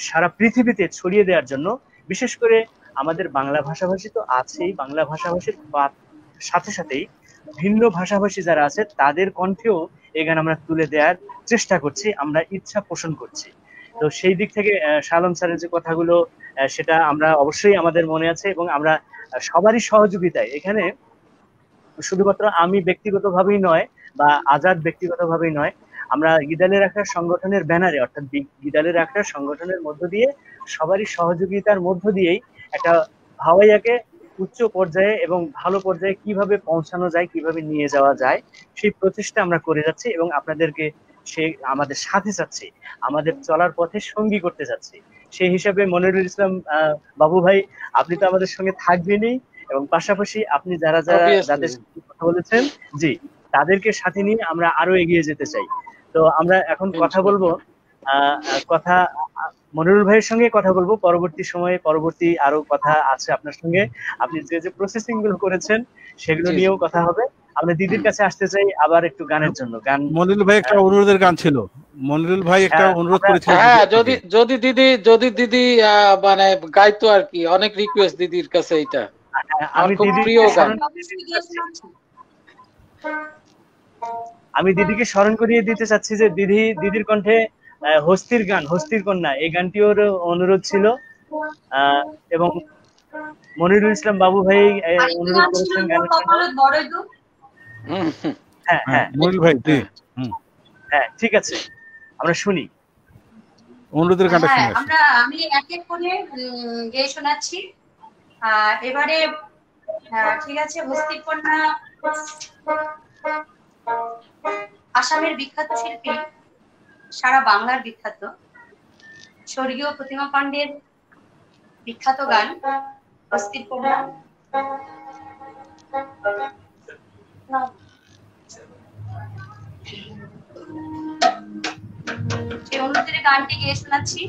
সারা পৃথিবীতে ছড়িয়ে দেওয়ার জন্য, বিশেষ করে আমাদের বাংলা ভাষাভাষী তো আছেই, বাংলা ভাষাভাষীর সাথে সাথেই ভিন্ন ভাষাভাষী যারা আছে তাদের কণ্ঠেও এই গান আমরা তুলে দেওয়ার চেষ্টা করছি, আমরা ইচ্ছা পোষণ করছি। তো সেই দিক থেকে শালম স্যারের যে কথাগুলো সেটা আমরা অবশ্যই আমাদের মনে আছে এবং আমরা সবারই সহযোগিতায়, এখানে শুধুমাত্র আমি ব্যক্তিগতভাবেই নয় বা আজাদ ব্যক্তিগতভাবেই নয়, আমরা গিদালের আখড়া সংগঠনের ব্যানারে, অর্থাৎ গিদালের আখড়া সংগঠনের মধ্য দিয়ে সবারই সহযোগিতার মধ্য দিয়েই একটা ভাওয়াইয়াকে উচ্চ পর্যায়ে এবং ভালো পর্যায়ে কিভাবে পৌঁছানো যায়, কিভাবে নিয়ে যাওয়া যায়, সেই প্রচেষ্টা আমরা করে যাচ্ছি এবং আপনাদেরকে সে আমাদের সাথে চাচ্ছি, আমাদের চলার পথে সঙ্গী করতে যাচ্ছি। সেই হিসাবে মনিরুল ইসলাম বাবু ভাই, আপনি তো আমাদের সঙ্গে থাকবেনই এবং পাশাপাশি আপনি যারা যারা যাদের সাথে কথা বলেছেন, জি, তাদেরকে সাথে নিয়ে আমরা আরো এগিয়ে যেতে চাই। তো আমরা এখন কথা বলবো, মনিরুল ভাইয়ের সঙ্গে কথা বলবো পরবর্তী সময়ে, পরবর্তী আরো কথা আছে আপনার সঙ্গে, আপনি যে প্রসেসিং গুলো করেছেন সেগুলো নিয়েও কথা হবে। আমরা দিদির কাছে আসতে চাই আবার একটু গানের জন্য। গান মনিরুল ভাই একটা অনুরোধের গান ছিল, মনিরুল ভাই একটা অনুরোধ করেছিলেন। হ্যাঁ, যদি দিদি মানে গাইতো আর কি, অনেক রিকোয়েস্ট দিদির কাছে, এটা আমি প্রিয় গান। আমি দিদিকে স্মরণ করিয়ে দিতে চাচ্ছি যে দিদির কণ্ঠে হস্তির গান, হস্তির কন্যা, এই গানটিওর অনুরোধ ছিল এবং মনিরুল ইসলাম বাবু ভাই অনুরোধ করেছেন গানের জন্য। হ্যাঁ হ্যাঁ মনিরুল ভাই, হ্যাঁ ঠিক আছে, আমরা শুনি অনুরোধের গানটা শুনি। আমি এক এক করে গেয়ে শোনাচ্ছি এবারে। ঠিক আছে, হস্তির কন্যা আসামের বিখ্যাত শিল্পী, সারা বাংলার বিখ্যাত, স্বর্গীয় প্রতিমা পাণ্ডের বিখ্যাত গান হস্তির কন্যা। সেই অনুরোধের গানটি গেয়ে শোনাচ্ছি।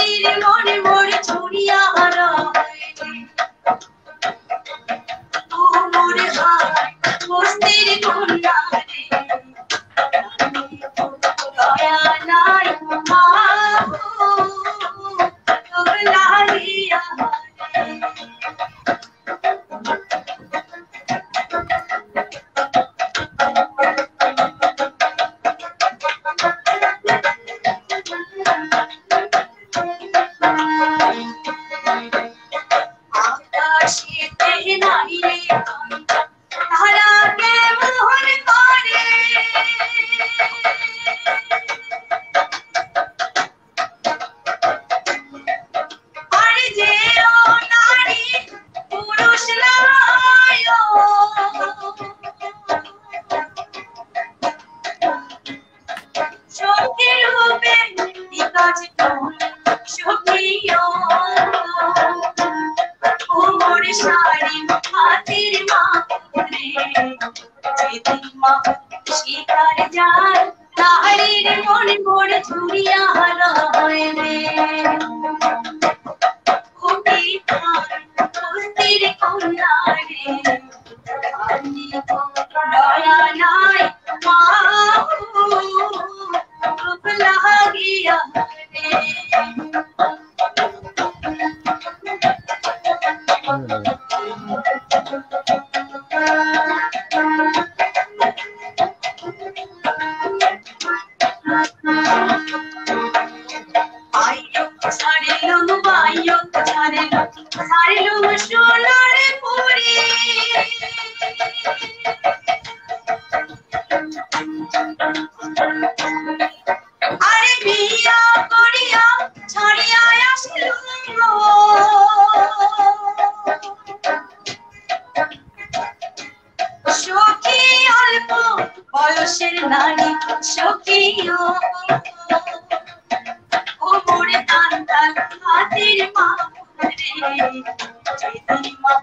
নারীর মনে মরে ছড়িয়া রয় ও মোরে হায় বস্তির কন্যা রে দয়া নাই মা তোর লাগিয়া আকাশেতে নারী রে তারাকে মোহন করে আর যে ও নারী পুরুষ নয় সখী রূপে বিকাশ সখীও ও মোর শাড়ি হাতির মা রে যেদিন মা শিকার যায় নারীর মনে মনে ছুরিয়া রয় রে খুবই বস্তির কন্যা রে দয়া নাই মা রূপ লাগিয়া রে আইয়ো ছাড়িলো আইয়ো ছাড়িলো সোনার পুরি আরে বিয়া করিয়া ছাড়িয়া আসলো সখী অল্প বয়সের নারী সখীও ও মোরে তান্তাল হাতির মা রে যেদিন মা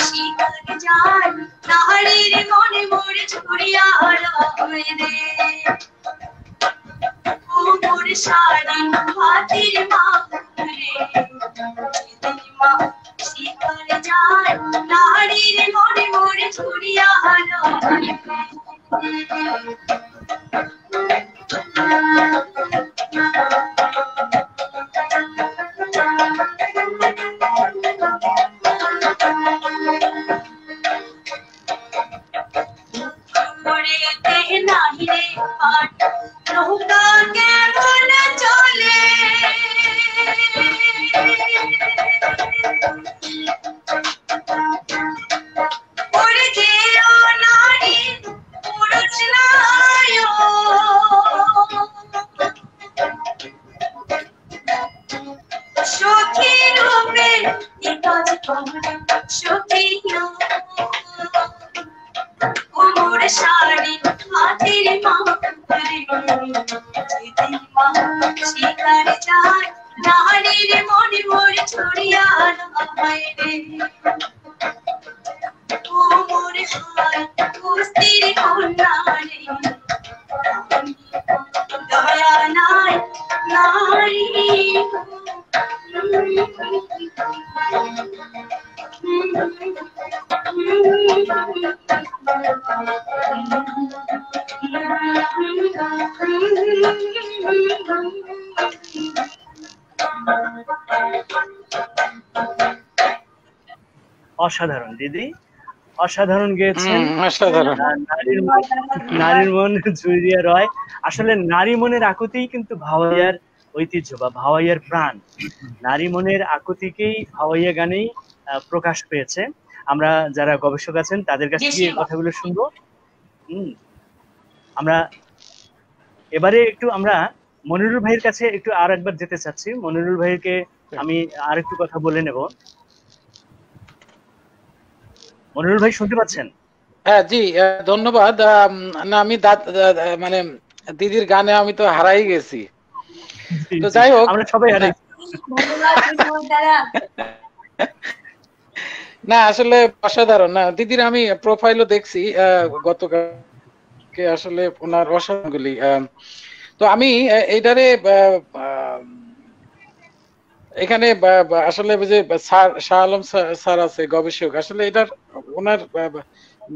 শিকার যায় নারীর মনে মরে ছড়িয়া রয় রে ও মোরে শাড়ি হাতির মা রে যেদিন মা শিকার যায় নারীর মনে মরে ছড়িয়া রয় মরেতে নাহি রে পাট নৌকা কেমন চলে ওরে যে নারী পুরুষ নয় সখী রূপে কাজ করে সখীও ও মোর শাড়ি হাতির মা রে যেদিন মা শিকার যায় নারীর মনে মরে ছড়িয়া রয় রে ও মোর হায় বস্তির কন্যা রে দয়া নাই নারী অসাধারণ দিদি, অসাধারণ গেয়েছেন। অসাধারণ। নারীর মন জুড়িয়া রয়। আসলে নারী মনের আকুতিই কিন্তু ভাওয়াইয়ার ঐতিহ্য বা ভাওয়াইয়ার প্রাণ। নারী মনের আকুতিকেই ভাওয়াইয়া গানেই প্রকাশ পেয়েছে। আমরা যারা গবেষক আছেন তাদের কাছ থেকে কথাগুলো শুনবো। আমরা এবারে একটু আমরা মনিরুল ভাইয়ের কাছে একটু আর একবার যেতে চাচ্ছি। মনিরুল ভাইকে আমি আর একটু কথা বলে নেব। মনিরুল ভাই শুনতে পাচ্ছেন? হ্যাঁ জি, ধন্যবাদ। না আমি মানে দিদির গানে আমি তো হারাই গেছি। তো যাই হোক, আমরা সবাই হারাই। না আসলে অসাধারণ। না দিদির আমি প্রোফাইলও দেখছি গতকালকে, আসলে ওনার অসাধারণগুলি। তো আমি এইটারে এখানে আসলে যে শাহ আলম স্যার আছে গবেষক, আসলে এটার ওনার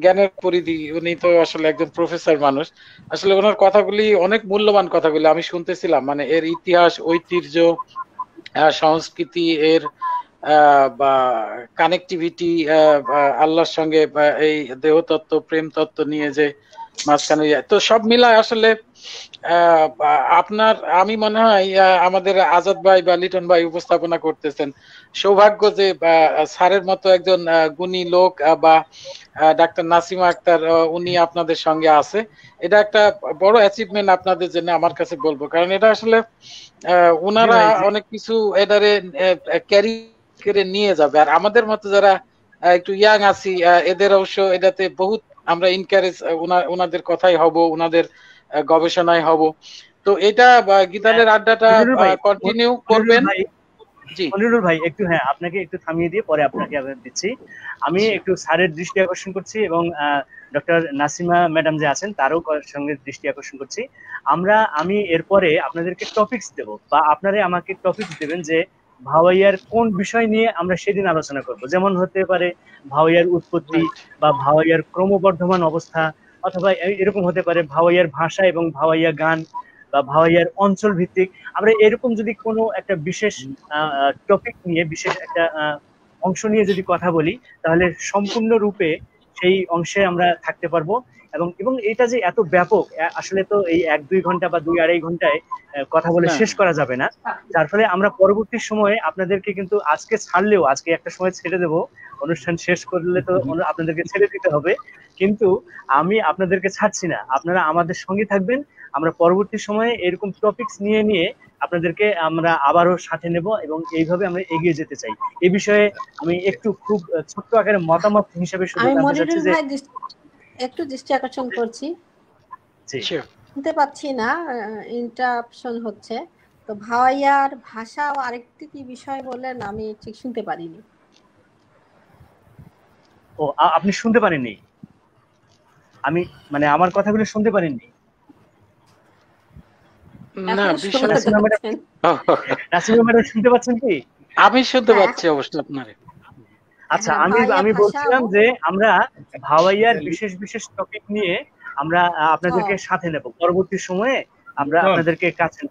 জ্ঞানের পরিধি, উনি তো আসলে একজন প্রফেসর মানুষ, আসলে ওনার কথাগুলি অনেক মূল্যবান কথাগুলি আমি শুনতেছিলাম, মানে এর ইতিহাস, ঐতিহ্য, সংস্কৃতি, এর বা কানেক্টিভিটি আল্লাহর সঙ্গে, এই দেহতত্ত্ব, প্রেম তত্ত্ব নিয়ে যে মাঝখানে, তো সব মিলায় আসলে আপনার, আমি মনে হয় আমাদের আজাদ ভাই বা লিটন ভাই উপস্থাপনা করতেছেন, সৌভাগ্য যে স্যারের মতো একজন গুণী লোক বা ডাক্তার নাসিমা আক্তার উনি আপনাদের সঙ্গে আছে, এটা একটা বড় অ্যাচিভমেন্ট আপনাদের জন্য আমার কাছে বলবো, কারণ এটা আসলে ওনারা অনেক কিছু এটারে ক্যারি করে নিয়ে যাবে, আর আমাদের মতো যারা একটু ইয়াং আছি এদের অবশ্য এটাতে বহুত আমরা ইনকারেজ, ওনাদের কথাই হব, ওনাদের গবেষণায় হব। তো এটা গীতালের আড্ডাটা কন্টিনিউ করবেন। জি মনিরুল ভাই, একটু হ্যাঁ আপনাকে একটু থামিয়ে দিয়ে পরে আপনাকে দিচ্ছি। আমি একটু স্যারের দৃষ্টি আকর্ষণ করছি এবং ডক্টর নাসিমা ম্যাডাম যে আছেন তারও সঙ্গে দৃষ্টি আকর্ষণ করছি। আমি এরপরে আপনাদেরকে টপিকস দেব, বা আপনারা আমাকে টপিকস দেবেন যে ভাওয়াইয়ার কোন বিষয় নিয়ে আমরা সেদিন আলোচনা করব। যেমন হতে পারে ভাওয়াইয়ার উৎপত্তি, বা ভাওয়াইয়ার ক্রমবর্ধমান অবস্থা, অথবা এরকম হতে পারে ভাওয়াইয়ার ভাষা এবং ভাওয়াইয়া গান, বা ভাওয়াইয়ার অঞ্চল ভিত্তিক। আমরা এরকম যদি কোনো একটা বিশেষ টপিক নিয়ে, বিশেষ একটা অংশ নিয়ে যদি কথা বলি, তাহলে সম্পূর্ণরূপে সেই অংশে আমরা থাকতে পারবো। এবং এটা যে এত ব্যাপক, আসলে তো এই 1-2 ঘন্টা বা 2-2.5 ঘন্টায় কথা বলে শেষ করা যাবে না। যার ফলে আমরা পরবর্তী সময়ে আপনাদেরকে কিন্তু আজকে ছাড়লেও, আজকে একটা সময় ছেড়ে দেব, অনুষ্ঠান শেষ করলে তো আপনাদেরকে ছেড়ে দিতে হবে, কিন্তু আমি আপনাদেরকে ছাড়ছি না, আপনারা আমাদের সঙ্গে থাকবেন। আমরা পরবর্তী সময়ে এরকম টপিকস নিয়ে নিয়ে আপনাদেরকে আমরা আবারও সাথে নেব, এবং এইভাবে আমরা এগিয়ে যেতে চাই। এই বিষয়ে আমি একটু খুব ছোট্ট আকারে মতামত হিসেবে শুধু জানতে চাচ্ছি যে একটু দৃষ্টি আকর্ষণ করছি, জি শুনতে পাচ্ছি না, ইন্টারাপশন হচ্ছে। তো ভাওয়াইয়ার ভাষা ও আরেকটি কি বিষয় বললেন, আমি ঠিক শুনতে পারিনি। ও, আপনি শুনতে পারেননি? আমি মানে আমার কথাগুলো শুনতে পারেননি? না, নাসিমা ম্যাডাম শুনতে পাচ্ছেন কি? আমি শুনতে পাচ্ছি অবশ্য আপনারে। আচ্ছা, আমি বলছিলাম যে আমরা ভাওয়াইয়ার বিশেষ বিশেষ টপিক নিয়ে আমরা আপনাদেরকে সাথে নেব পরবর্তী সময়ে, আমরা আপনাদেরকে কাছে,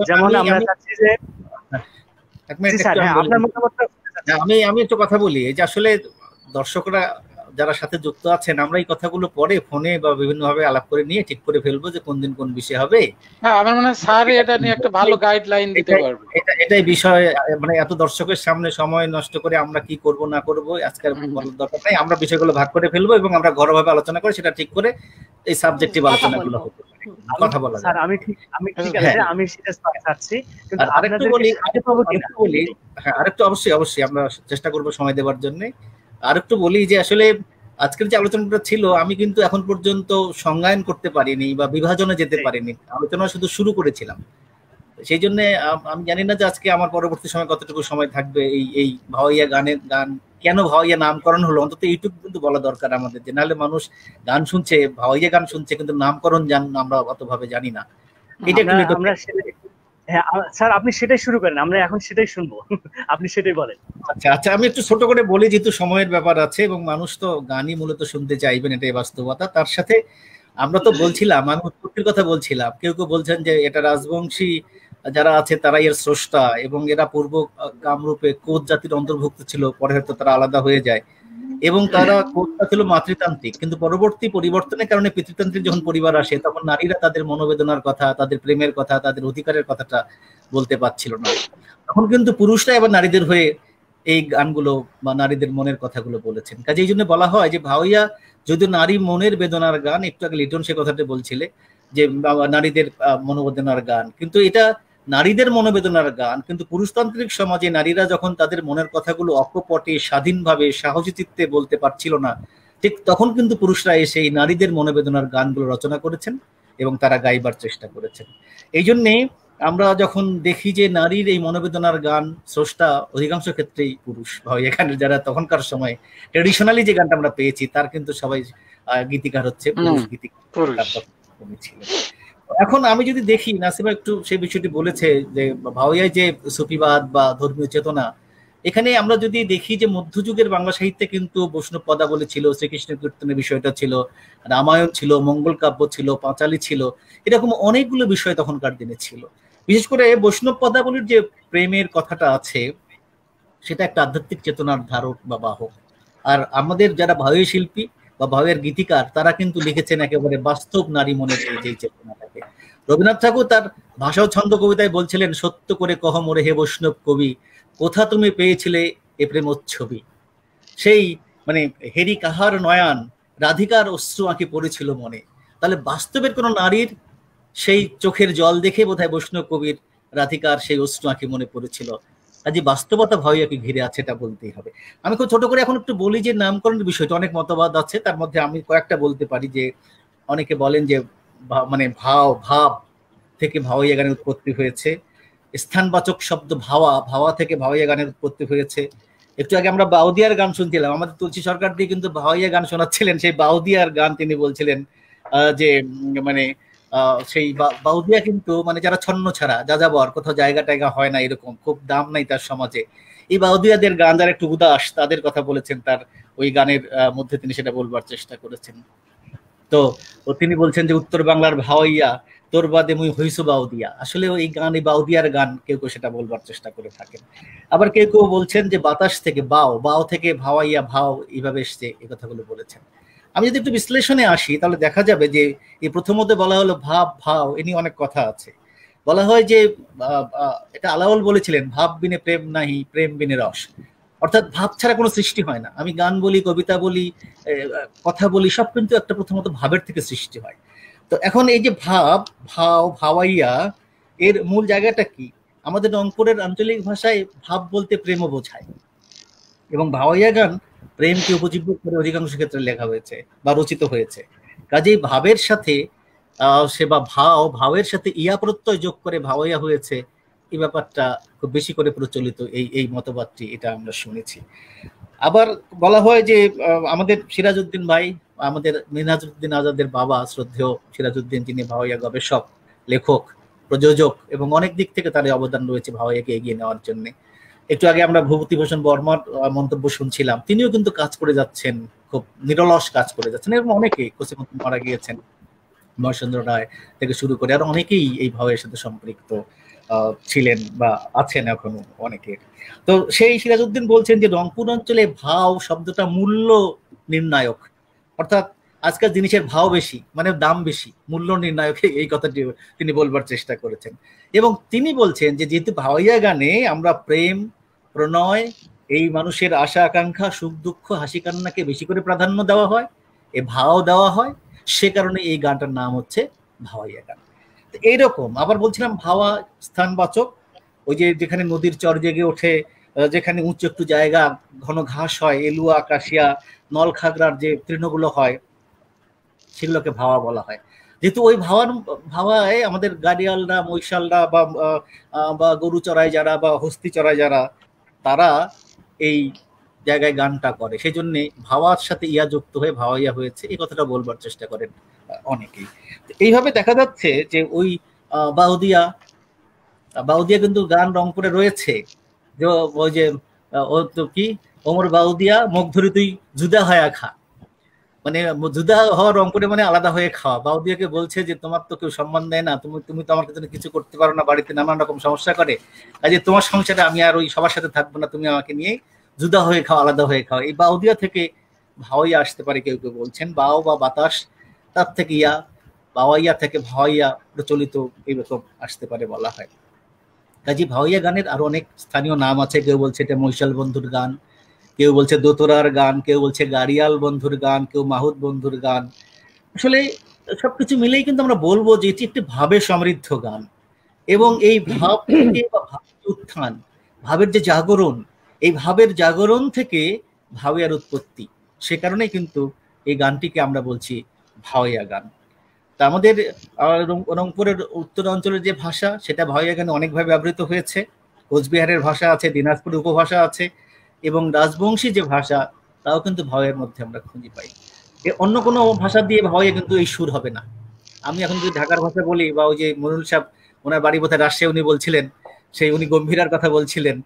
যেমন আমরা চাচ্ছি যে আপনার মতামতটা। আমি একটু কথা বলি, এই যে আসলে দর্শকরা যারা সাথে যুক্ত আছেন, আমরা এই কথাগুলো পরে ফোনে বা বিভিন্ন ভাবে আলাপ করে নিয়ে ঠিক করে ফেলবো যে কোন দিন কোন বিষয় হবে। হ্যাঁ, আমার মনে হয় স্যার এটা নিয়ে একটা ভালো গাইডলাইন দিতে পারবে। এটাই বিষয়, মানে এত দর্শকের সামনে সময় নষ্ট করে আমরা কি করব না করব আজকে বলার দরকার নাই। আমরা বিষয়গুলো ভাগ করে ফেলবো এবং আমরা ঘরোয়াভাবে আলোচনা করে সেটা ঠিক করে এই সাবজেক্টিভ আলোচনাগুলো হবে। কথা বলা স্যার, আমি ঠিক আছে, আমি সেটা চাচ্ছি, কিন্তু আরেকটু বলি, হ্যাঁ আরেকটু অবশ্যই আমরা চেষ্টা করব সময় দেওয়ার জন্য। আরেকটু বলি যে আসলে আজকের যে আলোচনাটা ছিল, আমি কিন্তু এখন পর্যন্ত সংজ্ঞায়ন করতে পারিনি বা বিভাজনে যেতে পারিনি, আলোচনা শুধু শুরু করেছিলাম। সেই জন্য আমি জানি না যে আজকে আমার পরবর্তী সময় কতটুকু সময় থাকবে এই ভাওয়াইয়া গান কেন ভাওয়াইয়া নামকরণ হলো, অন্তত এইটুকু কিন্তু বলা দরকার আমাদের, যে নাহলে মানুষ গান শুনছে, ভাওয়াইয়া গান শুনছে, কিন্তু নামকরণ আমরা অতভাবে জানি না। এটা একটু হ্যাঁ স্যার, আপনি সেটাই শুরু করেন, আমরা এখন সেটাই শুনবো, আপনি সেটাই বলেন। আচ্ছা, আমি একটু ছোট করে বলি, যেহেতু সময়ের ব্যাপার আছে এবং মানুষ তো গানই মূলত শুনতে চাইবেন, এটাই বাস্তবতা। তার সাথে আমরা তো বলছিলাম, আমি উৎপত্তির কথা বলছিলাম, কেউ বলছেন যে এটা রাজবংশী যারা আছে তারাই এর স্রষ্টা, এবং এরা পূর্ব কামরূপে কোচ জাতির অন্তর্ভুক্ত ছিল, পরে হয়তো তারা আলাদা হয়ে যায়, এবং তারা কোচটা ছিল মাতৃতান্ত্রিক, কিন্তু পরবর্তী পরিবর্তনের কারণে পিতৃতান্ত্রিক যখন পরিবার আসে, তখন নারীরা তাদের মনোবেদনার কথা, তাদের প্রেমের কথা, তাদের অধিকারের কথাটা বলতে পারছিল না। তখন কিন্তু পুরুষরা এবার নারীদের হয়ে এই গানগুলো বা নারীদের মনের কথাগুলো বলেছেন। কাজে এই জন্য বলা হয় যে ভাওয়াইয়া যদিও নারী মনের বেদনার গান, একটু আগে লিটন সে কথাটা বলছিলে যে নারীদের মনোবেদনার গান, কিন্তু এটা নারীদের মনোবেদনার গান, কিন্তু পুরুষতান্ত্রিক সমাজে নারীরা যখন তাদের মনের কথাগুলো অকপটে স্বাধীনভাবে সাহসী চিত্তে বলতে পারছিল না, ঠিক তখন কিন্তু পুরুষরা এসে এই নারীদের মনোবেদনার গানগুলো রচনা করেছেন এবং তারা গাইবার চেষ্টা করেছেন। এই জন্যে আমরা যখন দেখি যে নারীর এই মনোবেদনার গান স্রষ্টা অধিকাংশ ক্ষেত্রেই পুরুষ, এখানে যারা তখনকার সময় ট্রেডিশনালি যে গানটা আমরা পেয়েছি তার কিন্তু সবাই গীতিকার হচ্ছে পুরুষ গীতিকার ছিল। এখন আমি যদি দেখি, নাসিমা একটু সেই বিষয়টি বলেছে যে ভাওয়াইয়ায় যে সুফিবাদ বা ধর্মীয় চেতনা, এখানে আমরা যদি দেখি যে মধ্যযুগের বাংলা সাহিত্যে কিন্তু বৈষ্ণব পদাবলী ছিল, শ্রীকৃষ্ণ কীর্তনের বিষয়টা ছিল, রামায়ণ ছিল, মঙ্গল কাব্য ছিল, পাঁচালী ছিল, এরকম অনেকগুলো বিষয় তখনকার দিনে ছিল। বিশেষ করে বৈষ্ণব পদাবলীর যে প্রেমের কথাটা আছে, সেটা একটা আধ্যাত্মিক চেতনার ধারক বা বাহক। আর আমাদের যারা ভাওয়াই শিল্পী বা ভাওয়াইয়ের গীতিকার, তারা কিন্তু লিখেছেন একেবারে বাস্তব নারী মনের যে চেতনাটাকে। রবীন্দ্রনাথ ঠাকুর তার ভাষা ও ছন্দ কবিতায় বলছিলেন, সত্য করে কহ মোরে হে বৈষ্ণব কবি, কোথা তুমি পেয়েছিলে এ প্রেমোচ্ছবি। সেই মানে হেরি কাহার নয়ান, রাধিকার অশ্রু আঁকি পড়েছিল মনে। তাহলে বাস্তবের কোন নারীর সেই চোখের জল দেখে বোধহয় বৈষ্ণব কবির রাধিকার সেই অশ্রু আঁকি মনে পড়েছিল। আজ বাস্তবতা ভাওয়াইয়াকে ঘিরে আছে, এটা বলতেই হবে। আমি খুব ছোট করে এখন একটু বলি যে নামকরণের বিষয়টা অনেক মতবাদ আছে, তার মধ্যে আমি কয়েকটা বলতে পারি। যে অনেকে বলেন যে মানে ভাব থেকে ভাওয়াইয়া গানের উৎপত্তি হয়েছে। স্থানবাচক শব্দ ভাওয়া, ভাওয়া থেকে ভাওয়াইয়া গানের উৎপত্তি হয়েছে। একটু আগে আমরা বাউদিয়ার গান শুনছিলাম, আমাদের তুলসী সরকার দিয়ে কিন্তু ভাওয়াইয়া গান শোনাচ্ছিলেন। সেই বাউদিয়ার গান তিনি বলছিলেন যে মানে সেই বাউদিয়া কিন্তু মানে যারা ছন্ন ছাড়া, যাযাবর, কোথাও জায়গা টায়গা হয় না, এরকম খুব দাম নাই তার সমাজে, এই বাউদিয়াদের গান যারা একটু উদাস, তাদের কথা বলেছেন তার ওই গানের মধ্যে, তিনি সেটা বলবার চেষ্টা করেছেন। তো তিনি বলছেন যে উত্তর বাংলার ভাওয়াইয়া, তোর বাদে মুই হইসু বাউদিয়া। আসলে এই গান, এই বাউদিয়ার গান কেউ কেউ সেটা বলবার চেষ্টা করে থাকেন। আবার কেউ কেউ বলছেন যে বাতাস থেকে বাও থেকে ভাওয়াইয়া, ভাও এইভাবে এসছে, এই কথাগুলো বলেছেন। আমি যদি একটু বিশ্লেষণে আসি, তাহলে দেখা যাবে যে এই প্রথমত বলা হলো ভাও, এ নিয়ে অনেক কথা আছে। বলা হয় যে এটা আলাওল বলেছিলেন, ভাব বিনে প্রেম নাহি, প্রেম বিনে রস। অর্থাৎ ভাব ছাড়া কোনো সৃষ্টি হয় না। আমি গান বলি, কবিতা বলি, কথা বলি, সব কিন্তু একটা প্রথমত ভাবের থেকে সৃষ্টি হয়। তো এখন এই যে ভাওয়াইয়া, এর মূল জায়গাটা কি? আমাদের রংপুরের আঞ্চলিক ভাষায় ভাব বলতে প্রেমও বোঝায়, এবং ভাওয়াইয়া গান প্রেমকে উপজীব্য করে অধিকাংশ ক্ষেত্রে লেখা হয়েছে বা রচিত হয়েছে। কাজেই ভাবের সাথে সে বা ভাবের সাথে ইয়া প্রত্যয় যোগ করে ভাওয়াইয়া হয়েছে, এই ব্যাপারটা খুব বেশি করে প্রচলিত, এই মতবাদটি, এটা আমরা শুনেছি। আবার বলা হয় যে আমাদের সিরাজউদ্দিন ভাই, আমাদের মিনহাজউদ্দিন আজাদের বাবা শ্রদ্ধেয় সিরাজউদ্দিন, যিনি ভাওয়াইয়া গবেষক, লেখক, প্রযোজক, এবং অনেক দিক থেকে তার অবদান রয়েছে ভাওয়াইয়াকে এগিয়ে নেওয়ার জন্য। একটু আগে আমরা বিভূতিভূষণ বর্মার মন্তব্য শুনছিলাম, তিনিও কিন্তু কাজ করে যাচ্ছেন, খুব নিরলস কাজ করে যাচ্ছেন, এবং অনেকেই, কোসেমতি মারা গিয়েছেন, মহেশচন্দ্র রায় থেকে শুরু করে আর অনেকেই এই ভাওয়াইয়ের সাথে সম্পৃক্ত ছিলেন বা আছেন এখনো অনেকের। তো সেই সিরাজউদ্দিন বলছেন যে রংপুর অঞ্চলে ভাও শব্দটা মূল্য নির্ণায়ক, অর্থাৎ আজকাল জিনিসের ভাও বেশি মানে দাম বেশি, মূল্য নির্ণায়ক, এই কথাটি তিনি বলবার চেষ্টা করেছেন। এবং তিনি বলছেন যে যেহেতু ভাওয়াইয়া গানে আমরা প্রেম, প্রণয়, এই মানুষের আশা আকাঙ্ক্ষা, সুখ দুঃখ, হাসি কান্নাকে বেশি করে প্রাধান্য দেওয়া হয়, এ ভাও দেওয়া হয়, সে কারণে এই গানটার নাম হচ্ছে ভাওয়াইয়া গান। এইরকম আবার বলছিলাম ভাওয়া স্থানবাচক, ওই যে যেখানে নদীর চর জেগে ওঠে, যেখানে উঁচু একটু জায়গা, ঘন ঘাস হয়, এলুয়া, কাশিয়া, নলখাগড়ার যে তৃণগুলো হয়, সেগুলোকে ভাওয়া বলা হয়। যেহেতু ওই ভাওয়ায় আমাদের গাড়িয়ালরা, মহিষালরা বা গরু চড়ায় যারা বা হস্তি চড়ায় যারা, তারা এই জায়গায় গানটা করে, সেই জন্য ভাওয়ার সাথে ইয়া যুক্ত হয়ে ভাওয়াইয়া হয়েছে, এই কথাটা বলবার চেষ্টা করেন অনেকেই। এইভাবে দেখা যাচ্ছে যে ওই বাউদিয়া কিন্তু গান রংপুরে রয়েছে। যে ওই যে ও তো কি, ওমর বাউদিয়া মুখ ধরে তুই জুদা হয়ে খা, মানে জুদা হওয়া রংপুরে মানে আলাদা হয়ে খাওয়া। বাউদিয়াকে বলছে যে তোমার তো কেউ সম্মান দেয় না, তুমি তো আমার জন্য কিছু করতে পারো না, বাড়িতে নানান রকম সমস্যা করে, কাজে তোমার সংসারে আমি আর ওই সবার সাথে থাকবো না, তুমি আমাকে নিয়ে জুদা হয়ে খাও, আলাদা হয়ে খাও। এই বাউদিয়া থেকে ভাওয়াইয়া আসতে পারে কেউ কেউ বলছেন, বাও বা বাতাস, তার থেকে ইয়া, ভাওয়াইয়া থেকে ভাওয়াইয়া প্রচলিত, এইরকম আসতে পারে বলা হয়। কাজী ভাওয়াইয়া গানের আরো অনেক স্থানীয় নাম আছে। কেউ বলছে এটা মহিষাল বন্ধুর গান, কেউ বলছে দোতরার গান, কেউ বলছে গাড়িয়াল বন্ধুর গান, কেউ মাহুদ বন্ধুর গান। আসলে সবকিছু মিলেই কিন্তু আমরা বলবো যে এটি একটি ভাবে সমৃদ্ধ গান, এবং এই ভাব থেকে বা ভাবের উত্থান, ভাবের যে জাগরণ, এই ভাবের জাগরণ থেকে ভাওয়াইয়ার উৎপত্তি, সে কারণেই কিন্তু এই গানটিকে আমরা বলছি ভাওয়াইয়া গান। তা আমাদের রংপুরের উত্তর অঞ্চলের যে ভাষা, সেটা ভাওয়াইয়া গানে অনেকভাবে ব্যবহৃত হয়েছে। কোচবিহারের ভাষা আছে, দিনাজপুরের উপভাষা আছে, এবং রাজবংশী যে ভাষা, তাও কিন্তু ভাওয়াইয়ের মধ্যে আমরা খুঁজে পাই। অন্য কোনো ভাষা দিয়ে ভাওয়াইয়া কিন্তু এই সুর হবে না, আমি এখন যদি ঢাকার ভাষা বলি, বা ওই যে মনুল সাহেব ওনার বাড়ি বোধহয় রাজশাহী, উনি বলছিলেন সেই উনি গম্ভীরার কথা বলছিলেন,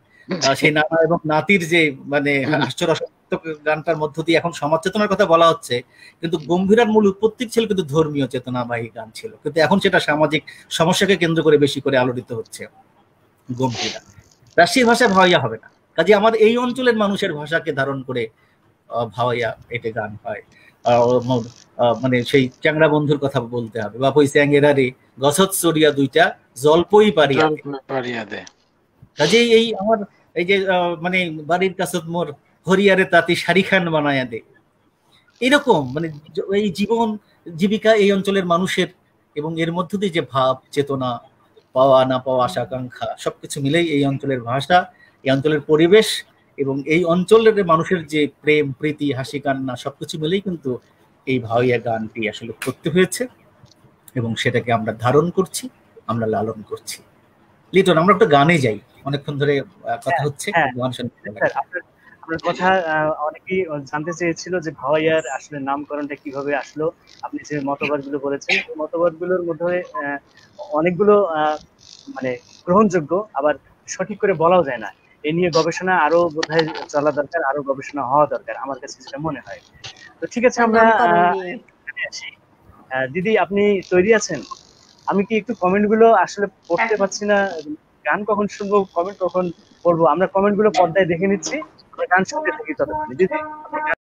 সেই নানা এবং নাতির যে মানে হাস্যরসাত্মক গানটার মধ্য দিয়ে এখন সমাজ চেতনার কথা বলা হচ্ছে, কিন্তু গম্ভীরার মূল উৎপত্তি ছিল কিন্তু ধর্মীয় চেতনাবাহী গান ছিল, কিন্তু এখন সেটা সামাজিক সমস্যাকে কেন্দ্র করে বেশি করে আলোড়িত হচ্ছে গম্ভীরা। রাশির ভাষায় ভাওয়াইয়া হবে না, কাজে আমার এই অঞ্চলের মানুষের ভাষাকে ধারণ করে ভাওয়াইয়া এটা গান হয়। মানে সেই চ্যাংড়া বন্ধুর কথা বলতে হবে, বা ওই চ্যাংেরা রে গছত চড়িয়া দুইটা জল্পই পারিয়া দে। কাজেই এই আমার এই যে মানে বাড়ির কাছত মোর হরিয়ারে তাঁতি শাড়ি খান বানায়া দে, এরকম মানে এই জীবন জীবিকা এই অঞ্চলের মানুষের, এবং এর মধ্য দিয়ে যে ভাব চেতনা, পাওয়া না পাওয়া, আশা আকাঙ্ক্ষা, সবকিছু মিলেই এই অঞ্চলের ভাষা, এই অঞ্চলের পরিবেশ এবং এই অঞ্চলের মানুষের যে প্রেম প্রীতি হাসি কান্না সবকিছু মিলেই কিন্তু এই ভাওয়াইয়া গানটি আসলে করতে হয়েছে, এবং সেটাকে আমরা ধারণ করছি, আমরা লালন করছি। লিটন, আমরা একটা গানে যাই, অনেকক্ষণ ধরে কথা হচ্ছে। আপনার কথা অনেকেই জানতে চেয়েছিল যে ভাওয়াইয়ার আসলে নামকরণটা কিভাবে আসলো। আপনি যে মতবাদগুলো বলেছেন, এই মতবাদগুলোর মধ্যে অনেকগুলো মানে গ্রহণযোগ্য, আবার সঠিক করে বলাও যায় না। এ নিয়ে গবেষণা আরো বোধহয় চলা দরকার, আরো গবেষণা হওয়া দরকার, আমার কাছে যেটা মনে হয়। তো ঠিক আছে, আমরা দিদি আপনি তৈরি আছেন? আমি কি একটু কমেন্ট গুলো আসলে পড়তে পারছি না, গান কখন শুনবো, কমেন্ট কখন পড়বো, আমরা কমেন্ট গুলো পর্দায় দেখে নিচ্ছি, আমরা গান শুনতে থাকি ততক্ষণ। দিদি